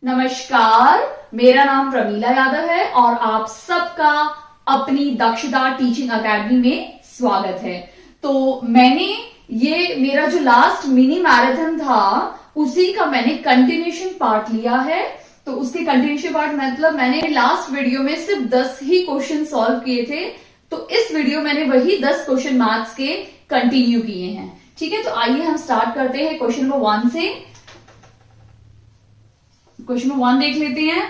नमस्कार, मेरा नाम प्रमीला यादव है और आप सबका अपनी दक्षता टीचिंग एकेडमी में स्वागत है। तो मैंने ये मेरा जो लास्ट मिनी मैराथन था उसी का मैंने कंटिन्यूएशन पार्ट लिया है। तो उसके कंटिन्यूएशन पार्ट मतलब मैंने लास्ट वीडियो में सिर्फ 10 ही क्वेश्चन सॉल्व किए थे, तो इस वीडियो मैंने वही 10 क्वेश्चन मैथ्स के कंटिन्यू किए हैं। ठीक है, तो आइए हम स्टार्ट करते हैं क्वेश्चन नंबर 1 से। क्वेश्चन नंबर 1 देख लेते हैं।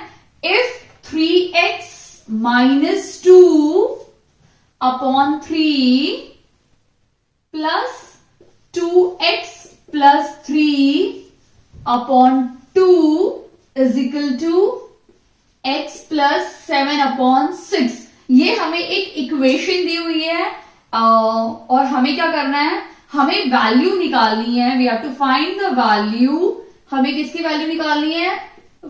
If 3x - 2 upon 3 plus 2x plus 3 upon 2 is equal to x plus 7 upon 6, ये हमें एक इक्वेशन दी हुई है और हमें क्या करना है, हमें वैल्यू निकालनी है। We have to find the value. हमें किसकी वैल्यू निकालनी है?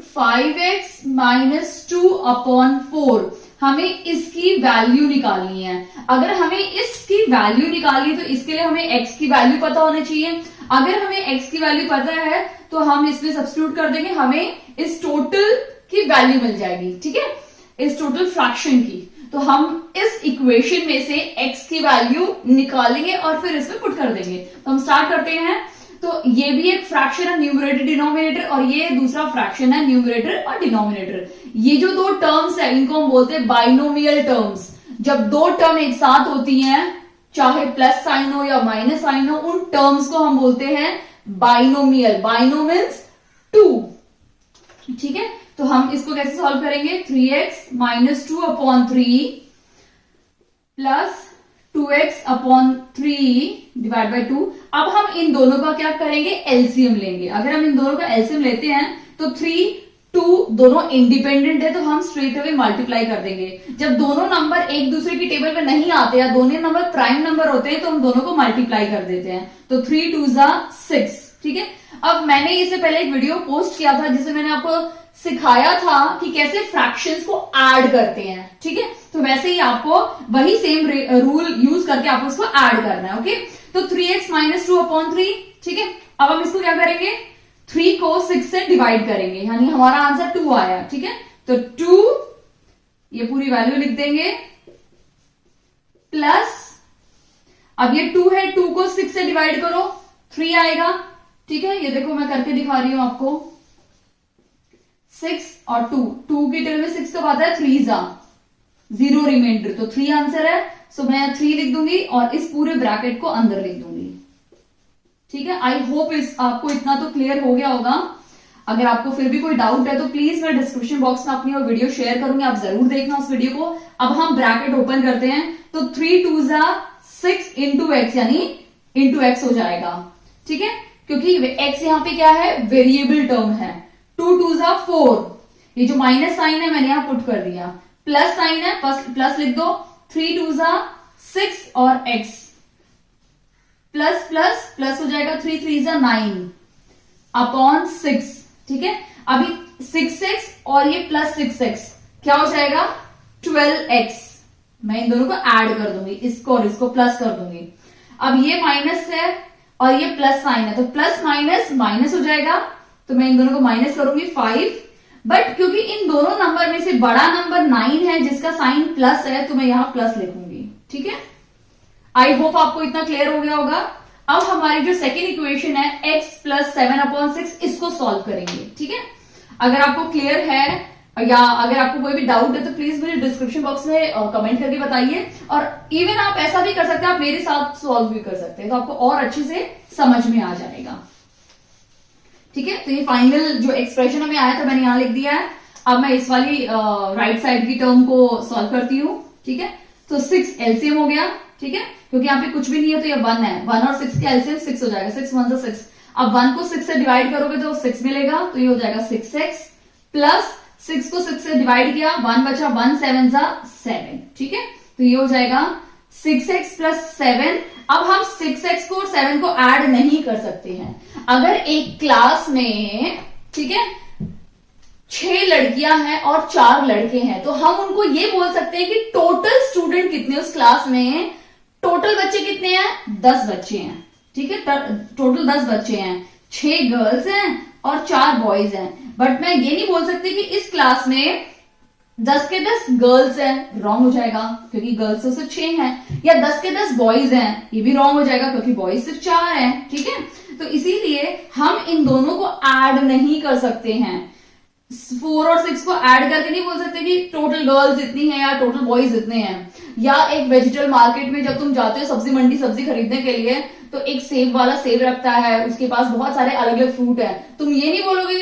5x - 2 अपॉन 4, हमें इसकी वैल्यू निकालनी है। अगर हमें इसकी वैल्यू निकालनी है तो इसके लिए हमें x की वैल्यू पता होनी चाहिए। अगर हमें x की वैल्यू पता है तो हम इसमें सब्स्टिट्यूट कर देंगे, हमें इस टोटल की वैल्यू मिल जाएगी। ठीक है, इस टोटल फ्रैक्शन की। तो हम इस इक्वेशन में से x की वैल्यू निकालेंगे और फिर इसमें पुट कर देंगे। तो हम स्टार्ट करते हैं। तो ये भी एक फ्रैक्शन है, न्यूमरेटर डिनोमिनेटर, और ये दूसरा फ्रैक्शन है, न्यूमरेटर और डिनोमिनेटर। ये जो दो टर्म्स है इनको हम बोलते हैं बाइनोमियल टर्म्स। जब दो टर्म एक साथ होती हैं, चाहे प्लस साइन हो या माइनस साइन हो, उन टर्म्स को हम बोलते हैं बाइनोमियल। बाइनो मीन्स 2। ठीक है, तो हम इसको कैसे सॉल्व करेंगे? 3x - 2 upon 3 plus 2x upon 3 divide by 2। अब हम इन दोनों का क्या करेंगे? एलसीएम लेंगे। अगर हम इन दोनों का एलसीएम लेते हैं तो 3, 2 दोनों इंडिपेंडेंट है, तो हम स्ट्रेट अवे मल्टीप्लाई कर देंगे। जब दोनों नंबर एक दूसरे की टेबल पे नहीं आते या दोनों नंबर प्राइम नंबर होते हैं तो हम दोनों को मल्टीप्लाई कर देते हैं। तो 3 2 6। ठीक है, अब मैंने इससे पहले एक वीडियो पोस्ट किया था जिसमें मैंने आपको सिखाया था कि कैसे फ्रैक्शंस को ऐड करते हैं। ठीक है, तो वैसे ही आपको वही सेम रूल यूज करके आपको इसको ऐड करना है। ओके, तो 3x - 2 अपॉन 3। ठीक है, अब हम इसको क्या करेंगे? 3 को 6 से डिवाइड करेंगे, यानी हमारा आंसर 2 आया। ठीक है, तो 2, ये पूरी वैल्यू लिख देंगे, प्लस अब ये 2 है, 2 को 6 से डिवाइड करो, 3 आएगा। ठीक है, ये देखो मैं करके दिखा रही हूं आपको। 6 और 2 की टेबल में 6 कब आता है? 3 0 रिमाइंडर, तो 3 आंसर है। सो मैं 3 लिख दूंगी और इस पूरे ब्रैकेट को अंदर लिख दूंगी। ठीक है, आई होप आपको इतना तो क्लियर हो गया होगा। अगर आपको फिर भी कोई डाउट है तो प्लीज मैं डिस्क्रिप्शन बॉक्स में अपनी वो वीडियो शेयर करूंगी, आप जरूर देखना उस वीडियो को। अब हम ब्रैकेट ओपन करते हैं, तो 3 2 6 इंटू एक्स, यानी इंटू एक्स हो जाएगा। ठीक है, क्योंकि एक्स यहाँ पे क्या है? वेरिएबल टर्म है। 2 2 4, ये जो माइनस साइन है मैंने यहां पुट कर दिया, प्लस साइन है, प्लस लिख दो। 3 2 6 और x प्लस प्लस प्लस हो जाएगा, 3 3 9 अपॉन 6। ठीक है, अभी 6x और ये प्लस 6x क्या हो जाएगा? 12x। मैं इन दोनों को ऐड कर दूंगी, इसको और इसको प्लस कर दूंगी। अब ये माइनस है और ये प्लस साइन है, तो प्लस माइनस माइनस हो जाएगा, तो मैं इन दोनों को माइनस करूंगी 5। बट क्योंकि इन दोनों नंबर में से बड़ा नंबर 9 है जिसका साइन प्लस है, तो मैं यहां प्लस लिखूंगी। ठीक है, आई होप आपको इतना क्लियर हो गया होगा। अब हमारी जो सेकेंड इक्वेशन है x प्लस 7 अपॉन 6, इसको सॉल्व करेंगे। ठीक है, अगर आपको क्लियर है या अगर आपको कोई भी डाउट है तो प्लीज मुझे डिस्क्रिप्शन बॉक्स में कमेंट करके बताइए। और इवन आप ऐसा भी कर सकते हैं, आप मेरे साथ सॉल्व भी कर सकते हैं, तो आपको और अच्छे से समझ में आ जाएगा। ठीक है, तो ये फाइनल जो एक्सप्रेशन हमें आया था मैंने यहां लिख दिया है। अब मैं इस वाली राइट साइड की टर्म को सॉल्व करती हूँ। ठीक है, तो 6 एलसीएम हो गया। ठीक है, क्योंकि यहाँ पे कुछ भी नहीं है तो ये 1 है, 1 और 6 का एलसीएम 6 हो जाएगा। 6 1 6। अब 1 को 6 से डिवाइड करोगे तो 6 मिलेगा, तो ये हो जाएगा 6x प्लस 6 को 6 से डिवाइड किया, 1 बचा, 1 7 7। ठीक है, तो ये हो जाएगा 6x प्लस 7। अब हम 6x को और 7 को ऐड नहीं कर सकते हैं। अगर एक क्लास में, ठीक है, 6 लड़कियां हैं और 4 लड़के हैं, तो हम उनको ये बोल सकते हैं कि टोटल स्टूडेंट कितने उस क्लास में, टोटल बच्चे कितने हैं? 10 बच्चे हैं। ठीक है, टोटल 10 बच्चे हैं, 6 गर्ल्स हैं और 4 बॉयज हैं, बट मैं ये नहीं बोल सकती कि इस क्लास में 10 के 10 गर्ल्स हैं, रॉन्ग हो जाएगा क्योंकि गर्ल्स तो सिर्फ 6 हैं, या 10 के 10 बॉयज हैं, ये भी रॉन्ग हो जाएगा क्योंकि बॉयज सिर्फ 4 हैं, ठीक है। तो इसीलिए हम इन दोनों को ऐड नहीं कर सकते हैं, 4 और 6 को ऐड करके नहीं बोल सकते कि टोटल गर्ल्स इतनी है या टोटल बॉयज इतने हैं। या एक वेजिटेबल मार्केट में जब तुम जाते हो सब्जी मंडी सब्जी खरीदने के लिए, तो एक सेब वाला सेब रखता है, उसके पास बहुत सारे अलग अलग फ्रूट है, तुम ये नहीं बोलोगे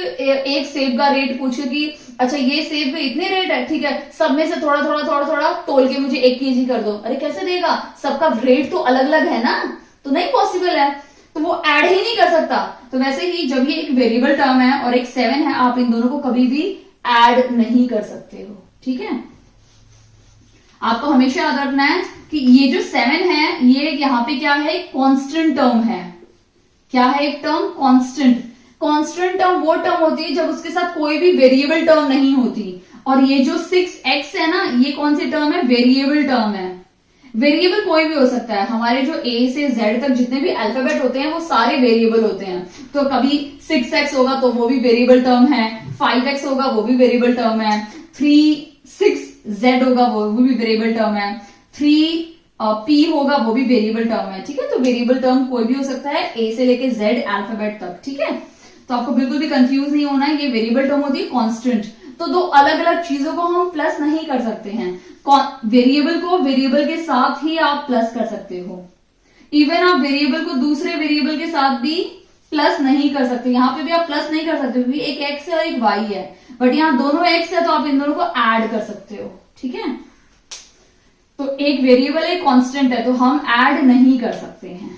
एक सेब का रेट पूछो कि अच्छा ये सेब में इतने रेट है, ठीक है, सब में से थोड़ा थोड़ा थोड़ा थोड़ा तोल के मुझे 1 kg कर दो। अरे कैसे देगा, सबका रेट तो अलग अलग है ना, तो नहीं पॉसिबल है, तो वो ऐड ही नहीं कर सकता। तो वैसे ही जब ये एक वेरिएबल टर्म है और एक 7 है, आप इन दोनों को कभी भी ऐड नहीं कर सकते हो, ठीक है। आपको हमेशा याद रखना है कि ये जो 7 है ये यहाँ पे क्या है, कांस्टेंट टर्म है। क्या है एक टर्म, कांस्टेंट। कांस्टेंट टर्म वो टर्म होती है जब उसके साथ कोई भी वेरिएबल टर्म नहीं होती। और ये जो 6x है ना, ये कौन सी टर्म है, वेरिएबल टर्म है। वेरिएबल कोई भी हो सकता है, हमारे जो A से Z तक जितने भी अल्फाबेट होते हैं वो सारे वेरिएबल होते हैं। तो कभी 6x होगा तो वो भी वेरिएबल टर्म है, 5x होगा वो भी वेरिएबल टर्म है, 6z होगा वो भी वेरिएबल टर्म है, 3p होगा वो भी वेरिएबल टर्म है, ठीक है। तो वेरिएबल टर्म कोई भी हो सकता है A से लेके Z अल्फाबेट तक, ठीक है। तो आपको बिल्कुल भी कंफ्यूज नहीं होना है, ये वेरिएबल टर्म होती है कांस्टेंट। तो दो अलग अलग चीजों को हम प्लस नहीं कर सकते हैं। वेरिएबल को वेरिएबल के साथ ही आप प्लस कर सकते हो। इवन आप वेरिएबल को दूसरे वेरिएबल के साथ भी प्लस नहीं कर सकते, यहां पे भी आप प्लस नहीं कर सकते क्योंकि एक x है और एक y है, बट यहां दोनों x है तो आप इन दोनों को ऐड कर सकते हो, ठीक है। तो एक वेरिएबल एक कांस्टेंट है तो हम ऐड नहीं कर सकते हैं।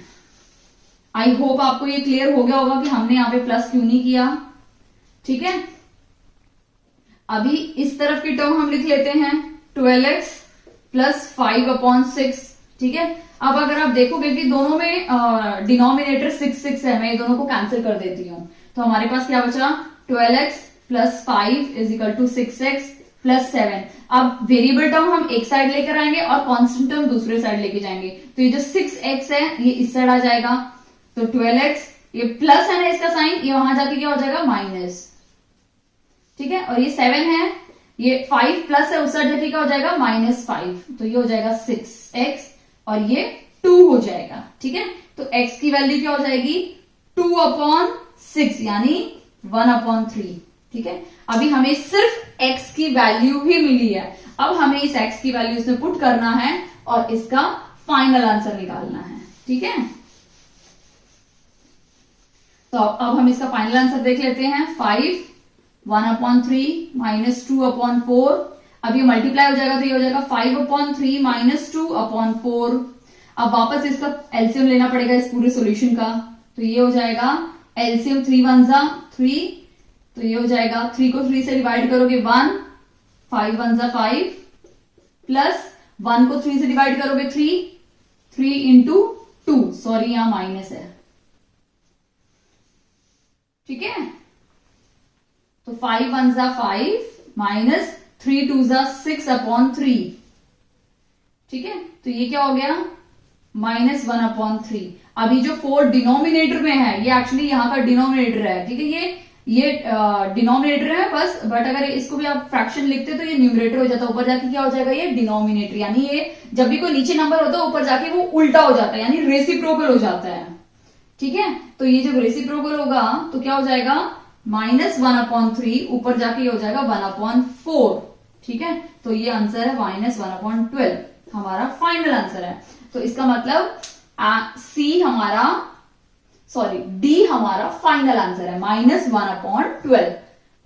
आई होप आपको ये क्लियर हो गया होगा कि हमने यहां पे प्लस क्यों नहीं किया, ठीक है। अभी इस तरफ की टर्म हम लिख लेते हैं 12x प्लस 5/6, ठीक है। अब अगर आप देखोगे कि दोनों में डिनोमिनेटर 6 है, मैं ये दोनों को कैंसिल कर देती हूं, तो हमारे पास क्या बचा, 12x plus 5 is equal to 6x plus 7। अब वेरिएबल टर्म हम एक साइड लेकर आएंगे और कांस्टेंट टर्म दूसरे साइड लेके जाएंगे, तो ये जो 6x है ये इस साइड आ जाएगा, तो 12x ये प्लस है ना इसका साइन, ये वहां जाके क्या हो जाएगा माइनस, ठीक है। और ये 7 है, ये 5 प्लस है, उस साइड जाके क्या हो जाएगा -5, तो ये हो जाएगा 6x और ये 2 हो जाएगा, ठीक है। तो x की वैल्यू क्या हो जाएगी 2/6 यानी 1/3, ठीक है। अभी हमें सिर्फ x की वैल्यू ही मिली है, अब हमें इस x की वैल्यू इसमें पुट करना है और इसका फाइनल आंसर निकालना है, ठीक है। तो अब हम इसका फाइनल आंसर देख लेते हैं, 5 1/3 -2/4, अब ये मल्टीप्लाई हो जाएगा तो ये हो जाएगा 5/3 -2/4। अब वापस इसका एलसीएम लेना पड़ेगा इस पूरे सॉल्यूशन का, तो ये हो जाएगा एलसीएम 3 1 जा 3, तो ये हो जाएगा 3 को 3 से डिवाइड करोगे 1, 5 1 जा 5 प्लस 1 को 3 से डिवाइड करोगे 3 इंटू 2, सॉरी यहां माइनस है, ठीक है। तो 5 1 जा 5 माइनस 3 2 जा 6/3, ठीक है। तो ये क्या हो गया -1/3। अभी जो 4 डिनोमिनेटर में है ये एक्चुअली यहाँ का डिनोमिनेटर है, ठीक है। ये डिनोमिनेटर है बस, बट अगर इसको भी आप फ्रैक्शन लिखते तो ये न्यूमरेटर हो जाता है, ऊपर जाके क्या हो जाएगा ये डिनोमिनेटर, यानी ये जब भी कोई नीचे नंबर होता है ऊपर जाके वो उल्टा हो जाता है, यानी रेसिप्रोकल हो जाता है, ठीक है। तो ये जब रेसिप्रोकल होगा तो क्या हो जाएगा -1/3, ऊपर जाके ये हो जाएगा 1/4, ठीक है। तो ये आंसर है -1/12, हमारा फाइनल आंसर है। तो इसका मतलब डी हमारा फाइनल आंसर है -1/12।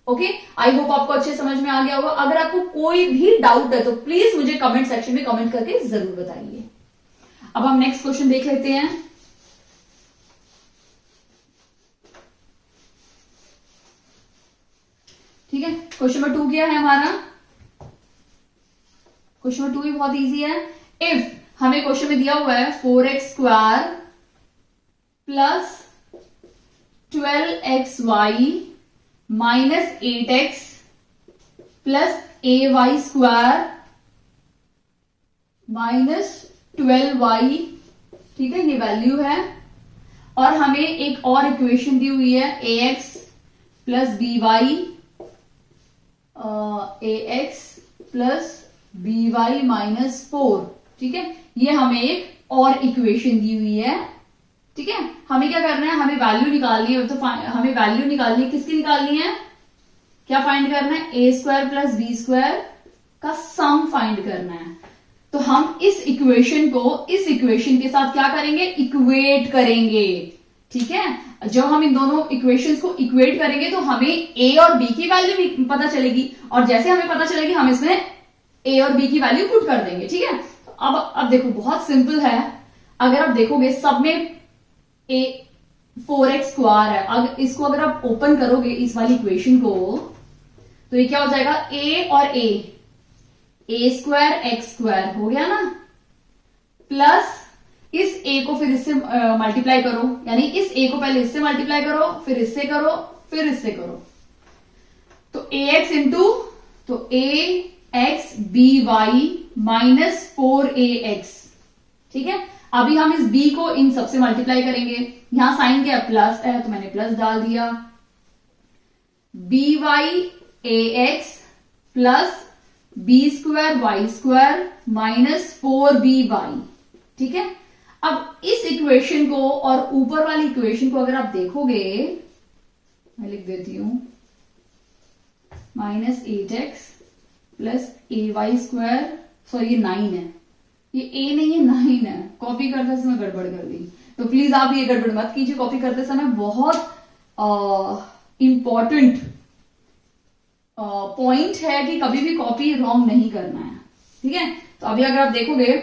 ओके, आई होप आपको अच्छे समझ में आ गया होगा। अगर आपको कोई भी डाउट है तो प्लीज मुझे कमेंट सेक्शन में कमेंट करके जरूर बताइए। अब हम नेक्स्ट क्वेश्चन देख लेते हैं। ठीक है, क्वेश्चन नंबर 2 क्या है हमारा, क्वेश्चन नंबर 2 भी बहुत इजी है। इफ हमें क्वेश्चन में दिया हुआ है 4x² plus 12xy minus 8x plus ay² minus 12y, ठीक है, ये वैल्यू है। और हमें एक और इक्वेशन दी हुई है ax plus b y a x plus b y minus 4, ठीक है। ये हमें एक और इक्वेशन दी हुई है, ठीक है। हमें क्या करना है, हमें वैल्यू निकालनी है, तो हमें वैल्यू निकालनी है, किसकी निकालनी है, क्या फाइंड करना है, ए स्क्वायर प्लस बी स्क्वायर का सम फाइंड करना है। तो हम इस इक्वेशन को इस इक्वेशन के साथ क्या करेंगे, इक्वेट करेंगे, ठीक है। जब हम इन दोनों इक्वेशंस को इक्वेट करेंगे तो हमें ए और बी की वैल्यू पता चलेगी, और जैसे हमें पता चलेगी हम इसमें ए और बी की वैल्यू पुट कर देंगे, ठीक है। तो अब देखो बहुत सिंपल है, अगर आप देखोगे सब में ए 4x स्क्वायर है, अगर इसको अगर आप ओपन करोगे इस वाली इक्वेशन को, तो ये क्या हो जाएगा, ए और ए स्क्वायर एक्स स्क्वायर हो गया ना, प्लस इस ए को फिर इससे मल्टीप्लाई करो, यानी इस ए को पहले इससे मल्टीप्लाई करो, फिर इससे करो, फिर इससे करो, तो ए एक्स इंटू, तो a x b y minus 4ax, ठीक है। अभी हम इस b को इन सबसे मल्टीप्लाई करेंगे, यहां साइन क्या प्लस है तो मैंने प्लस डाल दिया, b y a x plus b square y square minus 4b y, ठीक है। अब इस इक्वेशन को और ऊपर वाली इक्वेशन को अगर आप देखोगे, मैं लिख देती हूं, माइनस 8x प्लस ए वाई स्क्वायर, सॉरी ये 9 है, ये ए नहीं है 9 है, कॉपी करते समय गड़बड़ कर दी, तो प्लीज आप ये गड़बड़ मत कीजिए कॉपी करते समय, बहुत इंपॉर्टेंट पॉइंट है कि कभी भी कॉपी रॉन्ग नहीं करना है, ठीक है। तो अभी अगर आप देखोगे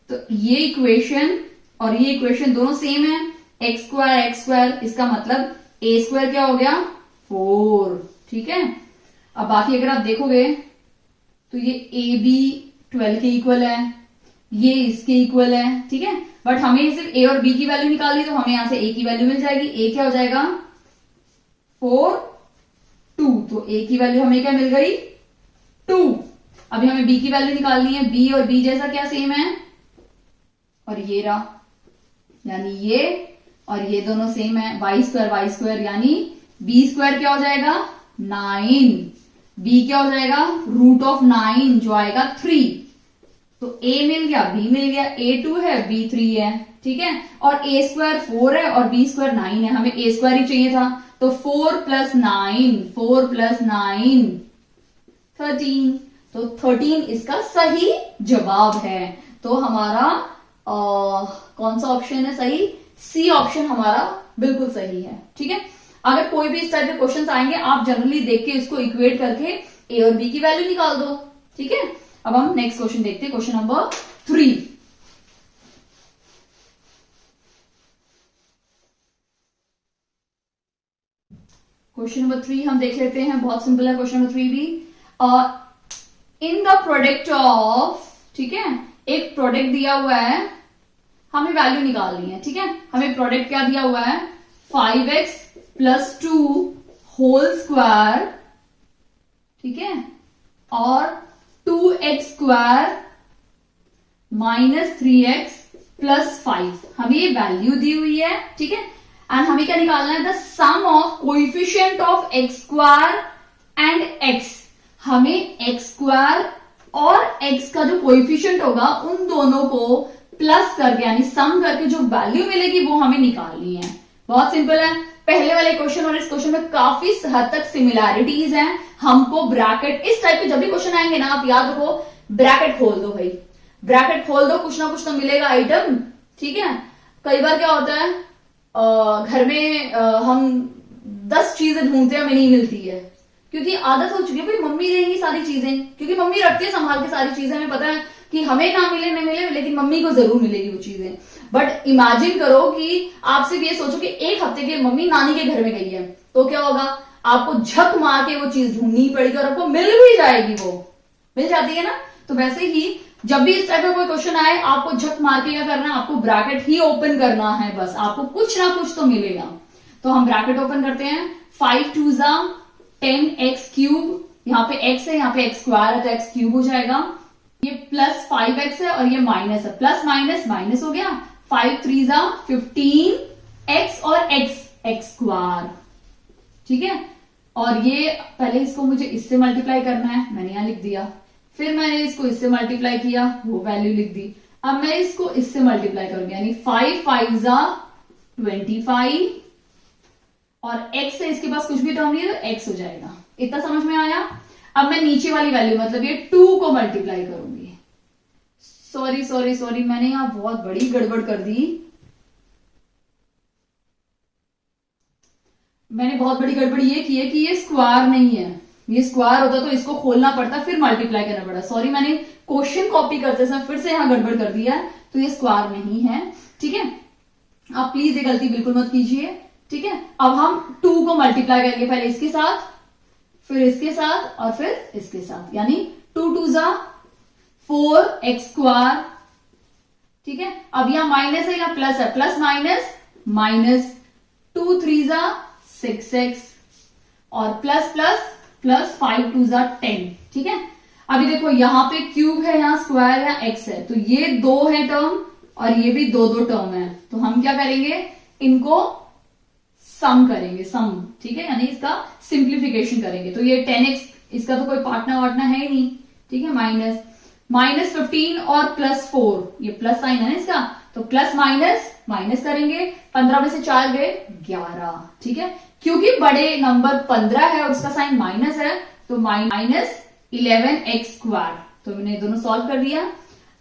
तो ये इक्वेशन और ये इक्वेशन दोनों सेम है, एक्स स्क्वायर, इसका मतलब ए स्क्वायर क्या हो गया 4, ठीक है। अब बाकी अगर आप देखोगे तो ये ए बी 12 के इक्वल है, ये इसके इक्वल है, ठीक है। बट हमें सिर्फ ए और बी की वैल्यू निकालनी, तो हमें यहां से ए की वैल्यू मिल जाएगी, ए क्या हो जाएगा 4 2, तो ए की वैल्यू हमें क्या मिल गई 2। अभी हमें बी की वैल्यू निकालनी है, बी और बी जैसा क्या सेम है, और ये रहा, यानी ये और ये दोनों सेम है, वाई स्क्वायर यानी बी स्क्वायर क्या हो जाएगा 9, बी क्या हो जाएगा रूट ऑफ 9 जो आएगा 3, तो ए मिल गया, बी मिल गया, ए 2 है बी 3 है, ठीक है। और ए स्क्वायर 4 है और बी स्क्वायर 9 है, हमें ए स्क्वायर ही चाहिए था, तो 4 प्लस 9 13, तो 13 इसका सही जवाब है। तो हमारा कौन सा ऑप्शन है सही, सी ऑप्शन हमारा बिल्कुल सही है, ठीक है। अगर कोई भी इस टाइप के क्वेश्चंस आएंगे, आप जनरली देख के इसको इक्वेट करके ए और बी की वैल्यू निकाल दो, ठीक है। अब हम नेक्स्ट क्वेश्चन देखते हैं, क्वेश्चन नंबर 3। क्वेश्चन नंबर 3 हम देख लेते हैं, बहुत सिंपल है क्वेश्चन नंबर 3 भी। इन द प्रोडक्ट ऑफ, ठीक है, एक प्रोडक्ट दिया हुआ है, हमें वैल्यू निकालनी है, ठीक है। हमें प्रोडक्ट क्या दिया हुआ है 5x प्लस 2 होल स्क्वायर, ठीक है, और 2x square minus 3x plus 5, हमें ये वैल्यू दी हुई है, ठीक है। एंड हमें क्या निकालना है, the sum of coefficient of x square and x, हमें x स्क्वायर और x का जो कोएफिशिएंट होगा उन दोनों को प्लस करके यानी सम करके जो वैल्यू मिलेगी वो हमें निकालनी है। बहुत सिंपल है, पहले वाले क्वेश्चन और इस क्वेश्चन में काफी हद तक सिमिलैरिटीज हैं। हमको ब्रैकेट, इस टाइप के जब भी क्वेश्चन आएंगे ना, आप याद रखो ब्रैकेट खोल दो भाई, ब्रैकेट खोल दो, कुछ ना कुछ तो मिलेगा आइटम, ठीक है। कई बार क्या होता है घर में हम 10 चीजें ढूंढते हैं, हमें नहीं मिलती है, क्योंकि आदत हो चुकी है भाई मम्मी देंगी सारी चीजें, क्योंकि मम्मी रखती है संभाल के सारी चीजें, हमें पता है कि हमें ना मिले नहीं मिले लेकिन मम्मी को जरूर मिलेगी वो चीजें। बट इमेजिन करो कि आप सिर्फ ये सोचो कि एक हफ्ते के मम्मी नानी के घर में गई है, तो क्या होगा, आपको झक मार के वो चीज ढूंढनी पड़ेगी और आपको मिल भी जाएगी, वो मिल जाती है ना। तो वैसे ही जब भी इस टाइप का कोई क्वेश्चन आए, आपको झक मार के क्या करना है, आपको ब्रैकेट ही ओपन करना है, बस आपको कुछ ना कुछ तो मिलेगा। तो हम ब्रैकेट ओपन करते हैं, 5 2 10x क्यूब, यहाँ पे x है, यहाँ पे x स्क्वायर है तो x क्यूब हो जाएगा, ये प्लस 5x है और ये माइनस है, प्लस माइनस माइनस हो गया, 5 3 15x और x स्क्वायर, ठीक है। और ये पहले इसको मुझे इससे मल्टीप्लाई करना है, मैंने यहां लिख दिया, फिर मैंने इसको इससे मल्टीप्लाई किया, वो वैल्यू लिख दी। अब मैं इसको इससे मल्टीप्लाई करूंगी, यानी 5 5 जा 25 और x से इसके पास कुछ भी टर्म नहीं है तो x हो जाएगा। इतना समझ में आया। अब मैं नीचे वाली वैल्यू मतलब ये 2 को मल्टीप्लाई करूंगी। सॉरी सॉरी सॉरी, मैंने यहां बहुत बड़ी गड़बड़ कर दी, मैंने बहुत बड़ी गड़बड़ ये की है कि ये स्क्वायर नहीं है, ये स्क्वायर होता तो इसको खोलना पड़ता फिर मल्टीप्लाई करना पड़ा। सॉरी, मैंने क्वेश्चन कॉपी करते समय फिर से यहां गड़बड़ कर दिया, तो ये स्क्वायर नहीं है। ठीक है, आप प्लीज ये गलती बिल्कुल मत कीजिए। ठीक है, अब हम 2 को मल्टीप्लाई करेंगे, पहले इसके साथ, फिर इसके साथ और फिर इसके साथ, यानी 2 2 जा 4x स्क्वायर। ठीक है, अब यहां माइनस है या प्लस है, प्लस माइनस माइनस, 2 3 जा 6x और प्लस प्लस प्लस 5 2 जा 10। ठीक है, अभी देखो यहां पे क्यूब है, यहां स्क्वायर है, x है, तो ये 2 है टर्म और ये भी 2 2 टर्म है, तो हम क्या करेंगे, इनको सम करेंगे, सम। ठीक है, यानी इसका सिंप्लीफिकेशन करेंगे, तो ये 10x, इसका तो कोई पार्टनर वार्टनर है ही नहीं। ठीक है, माइनस माइनस 15 और प्लस 4, ये प्लस साइन है ना इसका, तो प्लस माइनस माइनस करेंगे, 15 में से 4 गए 11। ठीक है, क्योंकि बड़े नंबर 15 है और उसका साइन माइनस है, तो माइनस 11x स्क्वायर, तो मैंने दोनों सॉल्व कर दिया।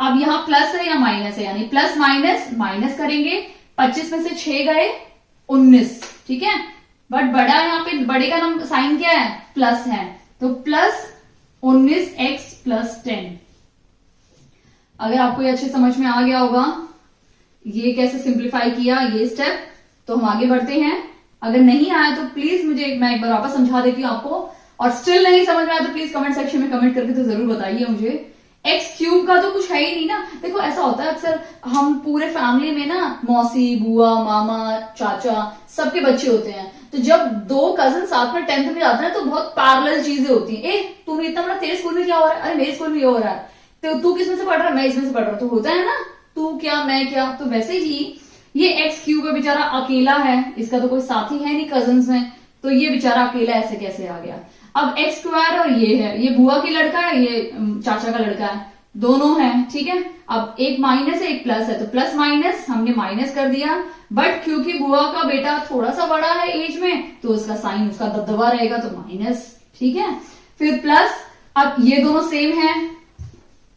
अब यहां प्लस है या माइनस है, यानी प्लस माइनस माइनस करेंगे, 25 में से 6 गए 19। ठीक है, बट बड़ा यहां पे बड़े का नंबर साइन क्या है, प्लस है, तो प्लस 19x प्लस 10। अगर आपको ये अच्छे समझ में आ गया होगा ये कैसे सिंप्लीफाई किया ये स्टेप, तो हम आगे बढ़ते हैं। अगर नहीं आया तो प्लीज मैं एक बार वापस समझा देती हूँ आपको, और स्टिल नहीं समझ में आया तो प्लीज कमेंट सेक्शन में कमेंट करके तो जरूर बताइए मुझे। एक्स क्यूब का तो कुछ है ही नहीं ना। देखो ऐसा होता है अक्सर, हम पूरे फैमिली में ना मौसी, बुआ, मामा, चाचा सबके बच्चे होते हैं, तो जब 2 कजन साथ में 10th में जाते हैं तो बहुत पैरेलल चीजें होती हैं। ए तूने इतना बड़ा, तेरे स्कूल में क्या हो रहा है, अरे मेरे स्कूल में ये हो रहा है, तो तू किसमें से पढ़ रहा है, मैं इसमें से पढ़ रहा हूं, तो होता है ना तू क्या मैं क्या। तो वैसे ही ये एक्स क्यूब है, बेचारा अकेला है, इसका तो कोई साथी है नहीं कजन्स में, तो ये बेचारा अकेला ऐसे कैसे आ गया। अब एक्स स्क्वायर और ये है, ये बुआ की लड़का है, ये चाचा का लड़का है, दोनों है। ठीक है, अब एक माइनस है एक प्लस है, तो प्लस माइनस हमने माइनस कर दिया, बट क्योंकि बुआ का बेटा थोड़ा सा बड़ा है एज में, तो उसका साइन, उसका दबदबा रहेगा, तो माइनस। ठीक है, फिर प्लस, अब ये दोनों सेम है,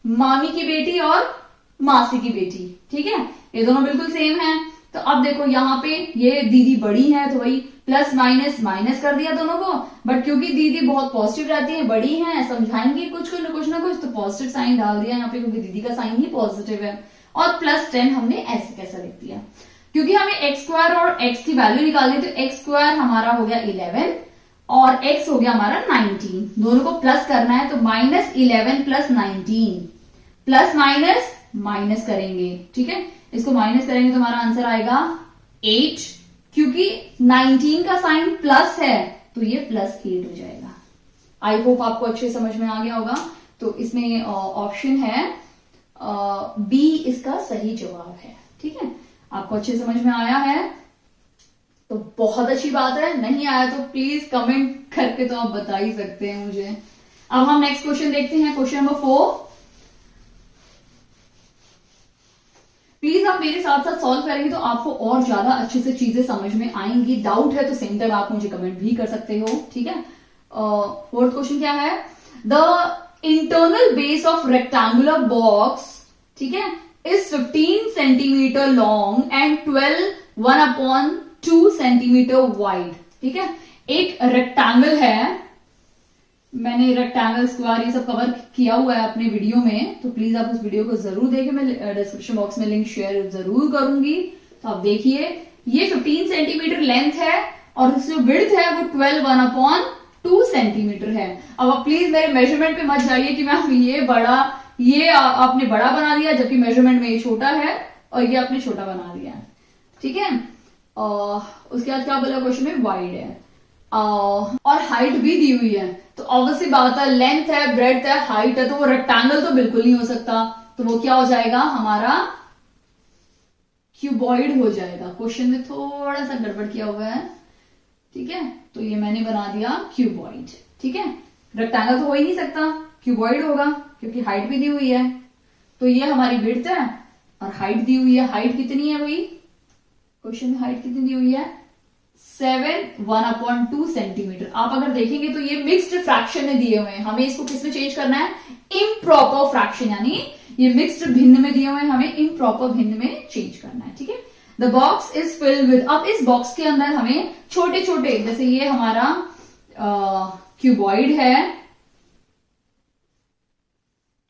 मामी की बेटी और मासी की बेटी। ठीक है, ये दोनों बिल्कुल सेम है, तो अब देखो यहाँ पे ये दीदी बड़ी है, तो वही प्लस माइनस माइनस कर दिया दोनों को, बट क्योंकि दीदी बहुत पॉजिटिव रहती है, बड़ी है, समझाएंगे कुछ ना कुछ, तो पॉजिटिव साइन डाल दिया यहाँ पे, क्योंकि दीदी का साइन ही पॉजिटिव है। और प्लस 10 हमने ऐसे कैसा लिख दिया, क्योंकि हमें एक्स स्क्वायर और एक्स की वैल्यू निकालनी, तो एक्स स्क्वायर हमारा हो गया 11 और एक्स हो गया हमारा 19, दोनों को प्लस करना है, तो minus 11 plus 19, plus minus minus करेंगे। ठीक है, इसको माइनस करेंगे तो हमारा आंसर आएगा 8, क्योंकि 19 का साइन प्लस है, तो ये प्लस 8 हो जाएगा। आई होप आपको अच्छे समझ में आ गया होगा। तो इसमें ऑप्शन है बी इसका सही जवाब है। ठीक है, आपको अच्छे समझ में आया है तो बहुत अच्छी बात है, नहीं आया तो प्लीज कमेंट करके तो आप बता ही सकते हैं मुझे। अब हम नेक्स्ट क्वेश्चन देखते हैं, क्वेश्चन नंबर 4। प्लीज आप मेरे साथ साथ सॉल्व करेंगे तो आपको और ज्यादा अच्छे से चीजें समझ में आएंगी। डाउट है तो सेम टाइम आप मुझे कमेंट भी कर सकते हो। ठीक है, 4th क्वेश्चन क्या है, the internal base of rectangular box, ठीक है, is 15 centimetre long and 1/2 centimetre wide. ठीक है, एक रेक्टेंगल है, मैंने रेक्टेंगल, स्क्वायर ये सब कवर किया हुआ है अपने वीडियो में, तो प्लीज आप उस वीडियो को जरूर देखें, मैं डिस्क्रिप्शन बॉक्स में लिंक शेयर जरूर करूंगी, तो आप देखिए। ये 15 सेंटीमीटर लेंथ है और जो विड्थ है वो 12/2 सेंटीमीटर है। अब आप प्लीज मेरे मेजरमेंट पे मत जाइए कि मैम ये आपने बड़ा बना दिया, जबकि मेजरमेंट में ये छोटा है और ये आपने छोटा बना दिया। ठीक है, उसके बाद क्या बोला क्वेश्चन में, वाइड है और हाइट भी दी हुई है, तो ऑब्वियसली बात है, लेंथ है, ब्रेड्थ है, हाइट है, तो वो रेक्टेंगल तो बिल्कुल नहीं हो सकता, तो वो क्या हो जाएगा हमारा क्यूबॉइड हो जाएगा। क्वेश्चन में थोड़ा सा गड़बड़ किया हुआ है। ठीक है, तो ये मैंने बना दिया क्यूबॉइड। ठीक है, रेक्टेंगल तो हो ही नहीं सकता, क्यूबॉइड होगा क्योंकि हाइट भी दी हुई है। तो ये हमारी विड्थ है और हाइट दी हुई है। हाइट कितनी है भाई, क्वेश्चन में हाइट कितनी दी हुई है 7 1/2 सेंटीमीटर। आप अगर देखेंगे तो ये मिक्स्ड फ्रैक्शन में दिए हुए हैं, हमें इसको किस में चेंज करना है, इम्प्रॉपर फ्रैक्शन, यानी ये मिक्स्ड भिन्न में दिए हुए हैं, हमें इम्प्रॉपर भिन्न में चेंज करना है। ठीक है, the box is filled with, अब इस बॉक्स के अंदर हमें छोटे छोटे, जैसे ये हमारा क्यूबॉइड है,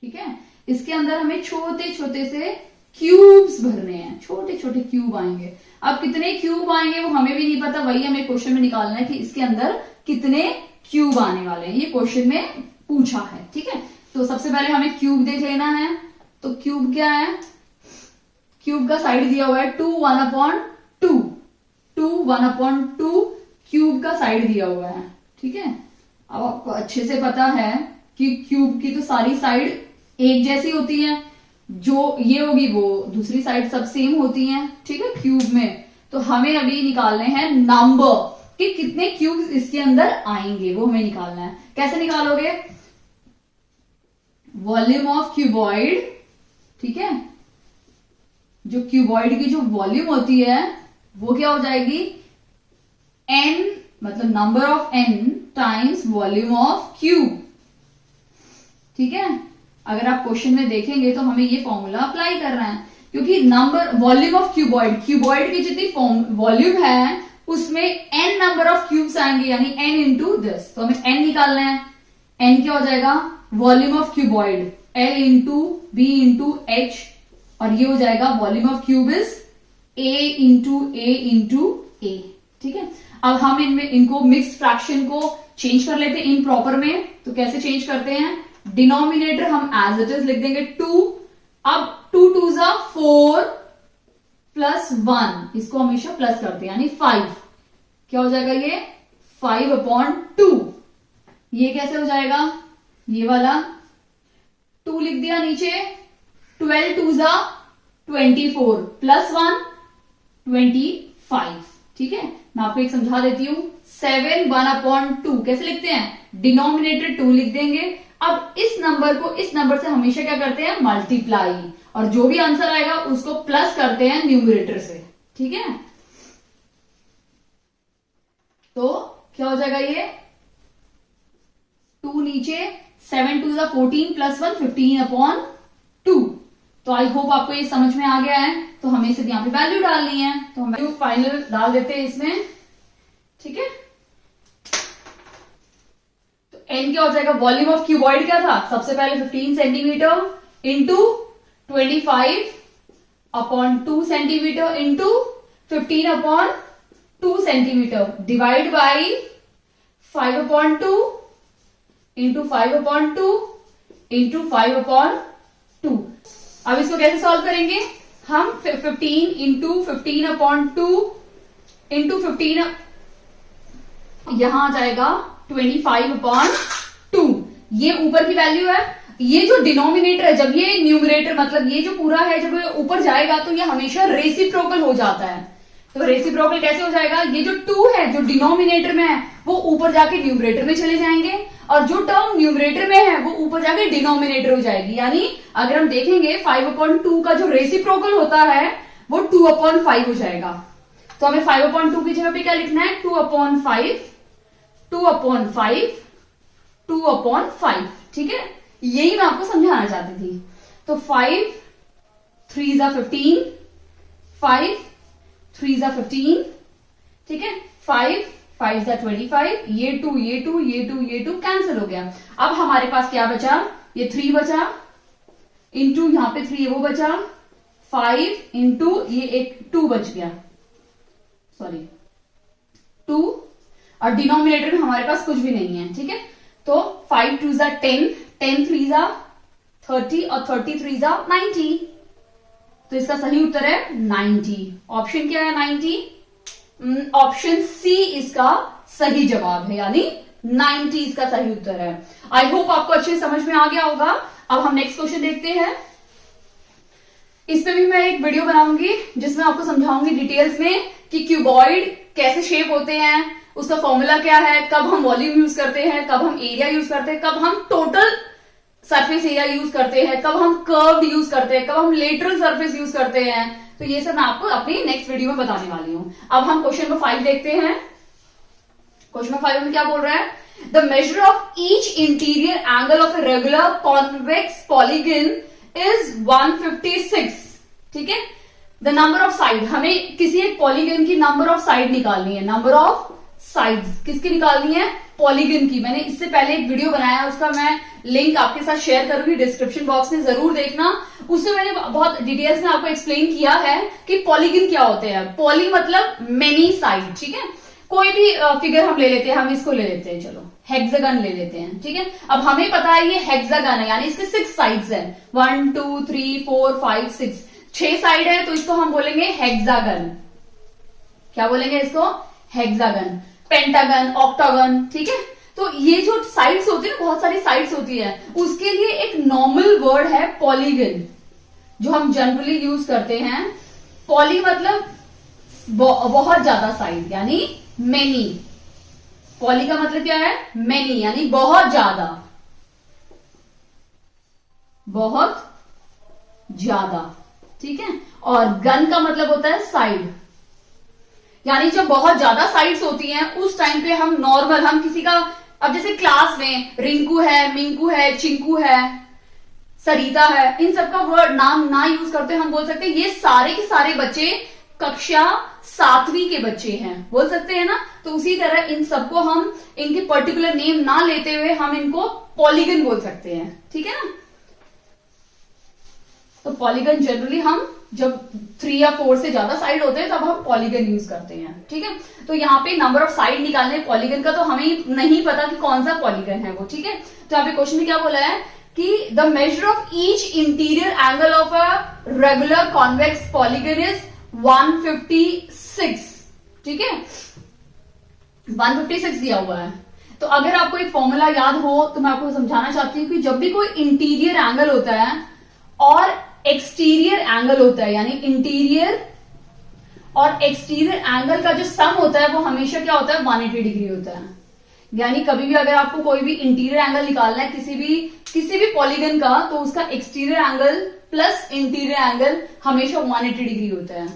ठीक है, इसके अंदर हमें छोटे छोटे से क्यूब्स भरने हैं, छोटे छोटे क्यूब आएंगे। अब कितने क्यूब आएंगे वो हमें भी नहीं पता, वही हमें क्वेश्चन में निकालना है कि इसके अंदर कितने क्यूब आने वाले हैं, ये क्वेश्चन में पूछा है। ठीक है, तो सबसे पहले हमें क्यूब देख लेना है। तो क्यूब क्या है, क्यूब का साइड दिया हुआ है 2 1/2, 2 1/2 क्यूब का साइड दिया हुआ है। ठीक है, अब आपको अच्छे से पता है कि क्यूब की तो सारी साइड एक जैसी होती है, जो ये होगी वो दूसरी साइड सब सेम होती हैं। ठीक है, क्यूब में तो हमें अभी निकालने हैं नंबर कि कितने क्यूब इसके अंदर आएंगे, वो हमें निकालना है। कैसे निकालोगे, वॉल्यूम ऑफ क्यूबॉइड, ठीक है, जो क्यूबॉइड की जो वॉल्यूम होती है वो क्या हो जाएगी, n मतलब number of n times volume of cube. ठीक है, अगर आप क्वेश्चन में देखेंगे तो हमें ये फॉर्मूला अप्लाई करना है, क्योंकि number volume of cuboid, cuboid की जितनी वॉल्यूम है उसमें n नंबर ऑफ क्यूब्स आएंगे, यानी n इंटू दिस। तो हमें n निकालना है, n क्या हो जाएगा, volume of cuboid L into b into h, और ये हो जाएगा volume of cube is A into a into a. ठीक है, अब हम इनमें इनको मिक्स्ड फ्रैक्शन को चेंज कर लेते हैं इम्प्रॉपर में। तो कैसे चेंज करते हैं, डिनोमिनेटर हम एज इट इज लिख देंगे 2, अब 2 2s 4 प्लस 1, इसको हमेशा प्लस करते हैं यानी 5, क्या हो जाएगा ये 5/2। ये कैसे हो जाएगा, ये वाला 2 लिख दिया नीचे, 12 2s 24 प्लस 1 25। ठीक है, मैं आपको एक समझा देती हूं, 7 1/2 कैसे लिखते हैं, डिनोमिनेटर 2 लिख देंगे। अब इस नंबर को इस नंबर से हमेशा क्या करते हैं, मल्टीप्लाई, और जो भी आंसर आएगा उसको प्लस करते हैं न्यूमरेटर से। ठीक है, तो क्या हो जाएगा, ये 2 नीचे, 7 2s 14 प्लस 1 15/2। तो आई होप आपको ये समझ में आ गया है। तो हमें सिर्फ यहाँ पे वैल्यू डालनी है, तो हम वैल्यू फाइनल डाल देते हैं इसमें। ठीक है, तो n क्या हो जाएगा, वॉल्यूम ऑफ क्यूबॉइड क्या था, सबसे पहले 15 centimetre into 25/2 centimetre into 15/2 centimetre divide by 5/2 into 5/2 into 5/2। अब इसको कैसे सॉल्व करेंगे, हम 15 इंटू 15/2 इंटू 15, यहां आ जाएगा 25/2। ये ऊपर की वैल्यू है, ये जो डिनोमिनेटर है, जब ये न्यूमरेटर मतलब ये जो पूरा है जब ये ऊपर जाएगा तो ये हमेशा रेसिप्रोकल हो जाता है। तो रेसिप्रोकल कैसे हो जाएगा, ये जो 2 है जो डिनोमिनेटर में है वो ऊपर जाके न्यूमरेटर में चले जाएंगे, और जो टर्म न्यूमरेटर में है वो ऊपर जाके डिनोमिनेटर हो जाएगी। यानी अगर हम देखेंगे 5/2 का जो रेसिप्रोकल होता है वो 2/5 हो जाएगा। तो हमें 5/2 की जगह पे क्या लिखना है, 2/5 2/5 2/5। ठीक है, यही मैं आपको समझाना चाहती थी। तो 5 3s 15, 5 3s 15, ठीक है, 5 5s 25, ये 2 ये 2 ये 2 ये 2 कैंसिल हो गया। अब हमारे पास क्या बचा, ये 3 बचा, इंटू यहां पे 3 वो बचा, 5 इंटू ये एक 2 बच गया, सॉरी 2, और डिनोमिनेटर में हमारे पास कुछ भी नहीं है। ठीक है, तो 5 2s 10, 10 3s 30 और 30 3s 90। तो इसका सही उत्तर है 90। ऑप्शन क्या है 90, ऑप्शन सी इसका सही जवाब है, यानी 90 इसका सही उत्तर है। आई होप आपको अच्छे समझ में आ गया होगा। अब हम नेक्स्ट क्वेश्चन देखते हैं। इस पे भी मैं एक वीडियो बनाऊंगी जिसमें आपको समझाऊंगी डिटेल्स में कि क्यूबॉइड कैसे शेप होते हैं, उसका फॉर्मूला क्या है, कब हम वॉल्यूम यूज करते हैं, कब हम एरिया यूज करते हैं, कब हम टोटल सरफेस एरिया यूज करते हैं, कब हम कर्व्ड यूज करते हैं, कब हम लेटरल सरफेस यूज करते हैं, तो ये सब मैं आपको अपनी नेक्स्ट वीडियो में बताने वाली हूं। अब हम क्वेश्चन नंबर 5 देखते हैं। क्वेश्चन नंबर 5 में क्या बोल रहा है, the measure of each interior angle of a regular convex polygon is 156। ठीक है, द नंबर ऑफ साइड, हमें किसी एक पॉलीगन की नंबर ऑफ साइड निकालनी है। नंबर ऑफ साइड्स किसकी निकालनी है, पॉलीगन की। मैंने इससे पहले एक वीडियो बनाया, उसका मैं लिंक आपके साथ शेयर करूंगी डिस्क्रिप्शन बॉक्स में, जरूर देखना। उसमें मैंने बहुत डिटेल्स में आपको एक्सप्लेन किया है कि पॉलीगन क्या होते हैं। पॉली मतलब मेनी साइड। ठीक है, कोई भी फिगर हम ले लेते हैं, हम इसको ले लेते हैं, चलो हेक्सागन ले लेते हैं। ठीक है, अब हमें पता है ये हेक्सागन है, यानी इसके 6 साइड्स है, 1 2 3 4 5 6, 6 साइड है, तो इसको हम बोलेंगे हेक्सागन। क्या बोलेंगे इसको, हेक्सागन, पेंटागन, ऑक्टागन। ठीक है, तो ये जो साइड्स होती है ना, बहुत सारी साइड्स होती है, उसके लिए एक नॉर्मल वर्ड है पॉलीगन, जो हम जनरली यूज करते हैं। पॉली मतलब बहुत ज्यादा साइड, यानी मेनी। पॉली का मतलब क्या है, मेनी, यानी बहुत ज्यादा, बहुत ज्यादा। ठीक है, और गन का मतलब होता है साइड, यानी जब बहुत ज्यादा साइड्स होती हैं उस टाइम पे हम नॉर्मल, हम किसी का, अब जैसे क्लास में रिंकू है, मिंकू है, चिंकू है, सरिता है, इन सबका वर्ड नाम ना यूज करते हम बोल सकते हैं ये सारे के सारे बच्चे कक्षा 7वीं के बच्चे हैं, बोल सकते हैं ना। तो उसी तरह इन सबको हम इनके पर्टिकुलर नेम ना लेते हुए हम इनको पॉलीगन बोल सकते हैं। ठीक है ना, तो पॉलीगन जनरली हम जब 3 या 4 से ज्यादा साइड होते हैं तब हम पॉलीगन यूज करते हैं। ठीक है, तो यहाँ पे नंबर ऑफ साइड निकालने पॉलीगन का, तो हमें नहीं पता कि कौन सा पॉलीगन है वो। ठीक है, तो यहाँ पे क्वेश्चन में क्या बोला है कि the measure of each interior angle of a regular convex polygon is 156। ठीक है, 156 दिया हुआ है। तो अगर आपको एक फॉर्मूला याद हो तो मैं आपको समझाना चाहती हूँ कि जब भी कोई इंटीरियर एंगल होता है और एक्सटीरियर एंगल होता है, यानी इंटीरियर और एक्सटीरियर एंगल का जो सम होता है वो हमेशा क्या होता है, 180 डिग्री होता है। यानी कभी भी अगर आपको कोई भी इंटीरियर एंगल निकालना है किसी भी पॉलीगन का, तो उसका exterior angle plus interior angle हमेशा 180 डिग्री होता है।